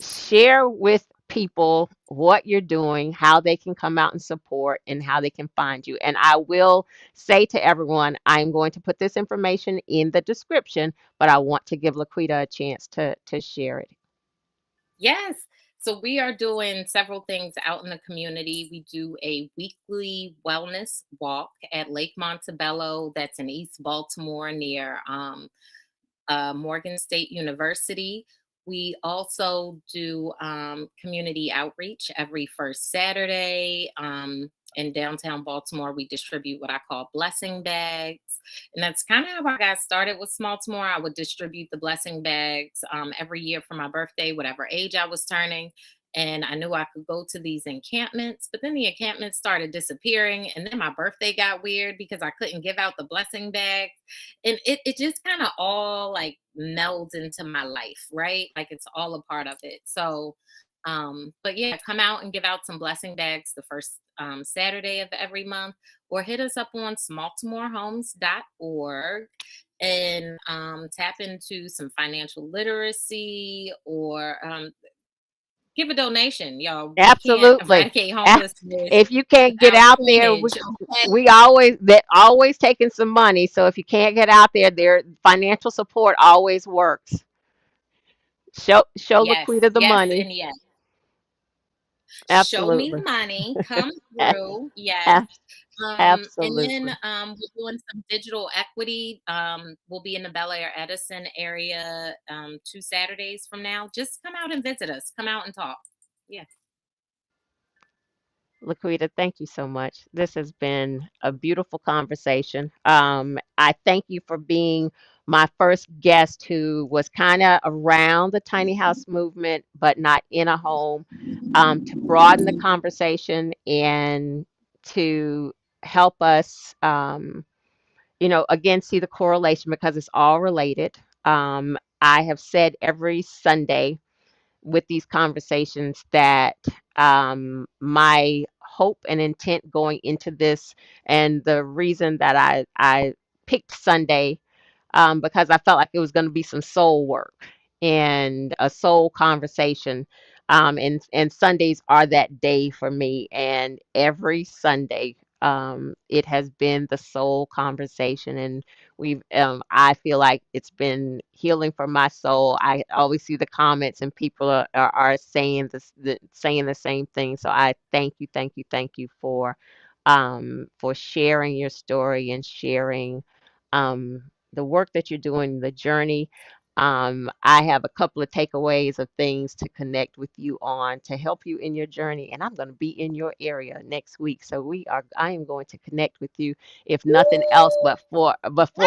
share with people what you're doing, how they can come out and support, and how they can find you. And I will say to everyone, I'm going to put this information in the description, but I want to give LaQuida a chance to share it. Yes. So we are doing several things out in the community. We do a weekly wellness walk at Lake Montebello, that's in East Baltimore near Morgan State University. We also do community outreach every first Saturday. In downtown Baltimore, we distribute what I call blessing bags. And that's kind of how I got started with Smalltimore. I would distribute the blessing bags every year for my birthday, whatever age I was turning. And I knew I could go to these encampments, but then the encampments started disappearing. And then my birthday got weird because I couldn't give out the blessing bag, and it just kind of all like melds into my life, right? Like it's all a part of it. So but yeah, come out and give out some blessing bags the first Saturday of every month, or hit us up on smalltimorehomes.org and tap into some financial literacy, or give a donation. Y'all, we can't Absolutely. eradicate A- homelessness If you can't get without out there, coinage. Okay. we always, that always taking some money. So if you can't get out there, there financial support always works. Show Yes, Laquita the yes, money. and yes. Show me the Absolutely. money, come A- through, yes. a- And then Absolutely. we're doing some digital equity. We'll be in the Bel Air Edison area 2 Saturdays from now. Just come out and visit us. Come out and talk. Yeah. Laquita, thank you so much. This has been a beautiful conversation. I thank you for being my first guest who was kind of around the tiny house movement, but not in a home, to broaden the conversation and to help us, again, see the correlation, because it's all related. I have said every Sunday with these conversations that my hope and intent going into this, and the reason that I picked Sunday, because I felt like it was going to be some soul work and a soul conversation. And Sundays are that day for me. And every Sunday, it has been the soul conversation. And I feel like it's been healing for my soul. I always see the comments, and people are saying saying the same thing. So I thank you, thank you, thank you for sharing your story and sharing the work that you're doing, the journey. I have a couple of takeaways of things to connect with you on to help you in your journey, and I'm going to be in your area next week. So I am going to connect with you, if nothing else, Woo! but for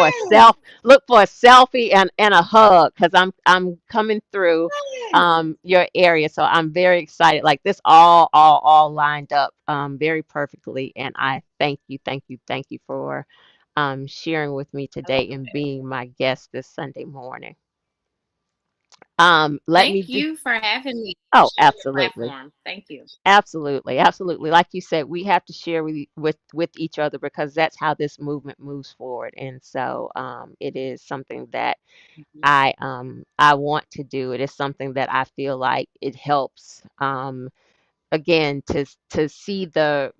a Yes, look for a selfie and a hug, because I'm coming through yes. your area. So I'm very excited. Like this all lined up very perfectly, and I thank you for sharing with me I love today and it. being my guest this Sunday morning. Let me Thank do. you for having me. Oh, Share your absolutely. platform. Thank you. Absolutely. Absolutely. Like you said, we have to share with each other, because that's how this movement moves forward. And so it is something that Mhm. I want to do. It is something that I feel like it helps, again, to see that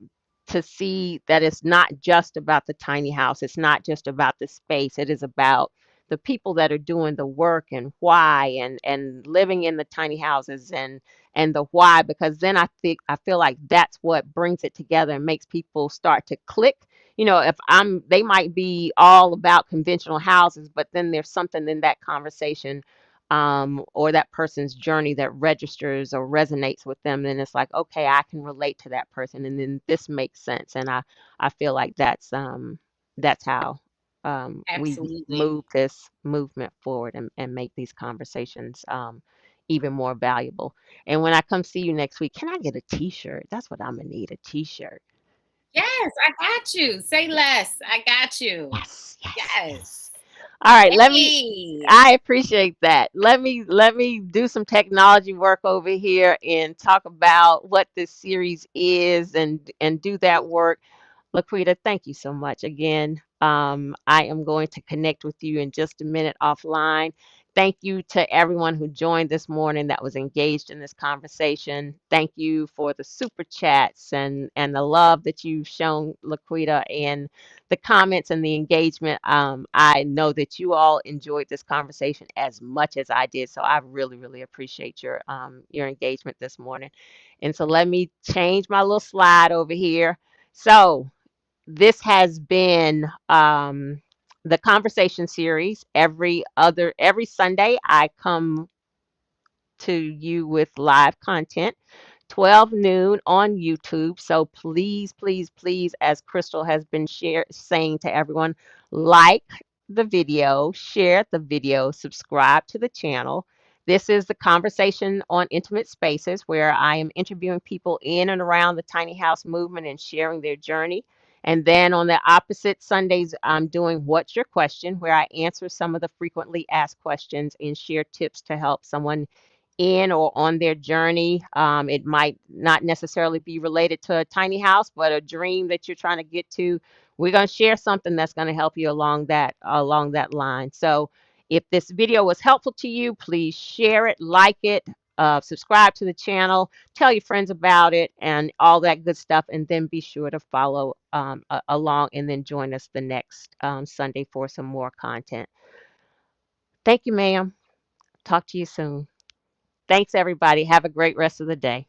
it's not just about the tiny house. It's not just about the space. It is about the people that are doing the work and why, and living in the tiny houses, and the why, because then I feel like that's what brings it together and makes people start to click. You know, if they might be all about conventional houses, but then there's something in that conversation, or that person's journey that registers or resonates with them, then it's like, okay, I can relate to that person, and then this makes sense. And I feel like that's how we Absolutely. move this movement forward, and make these conversations even more valuable. And when I come see you next week, can I get a t-shirt? That's what I'm gonna need, a t-shirt. Yes, I got you. Say less. I got you. Yes, yes, yes. Yes. All right, Hey. I appreciate that. Let me do some technology work over here and talk about what this series is, and do that work. LaQuida, thank you so much again. I am going to connect with you in just a minute offline. Thank you to everyone who joined this morning that was engaged in this conversation. Thank you for the super chats, and the love that you've shown, LaQuida, and the comments and the engagement. I know that you all enjoyed this conversation as much as I did, so I really, really appreciate your engagement this morning. And so let me change my little slide over here. So this has been the conversation series. Every Sunday, I come to you with live content, 12 noon on YouTube. So please, please, please, as Crystal has been saying to everyone, like the video, share the video, subscribe to the channel. This is the conversation on intimate spaces, where I am interviewing people in and around the tiny house movement and sharing their journey. And then on the opposite Sundays, I'm doing What's Your Question, where I answer some of the frequently asked questions and share tips to help someone in or on their journey. It might not necessarily be related to a tiny house, but a dream that you're trying to get to. We're going to share something that's going to help you along that line. So if this video was helpful to you, please share it, like it, subscribe to the channel, tell your friends about it, and all that good stuff. And then be sure to follow along, and then join us the next Sunday for some more content. Thank you, ma'am. Talk to you soon. Thanks, everybody. Have a great rest of the day.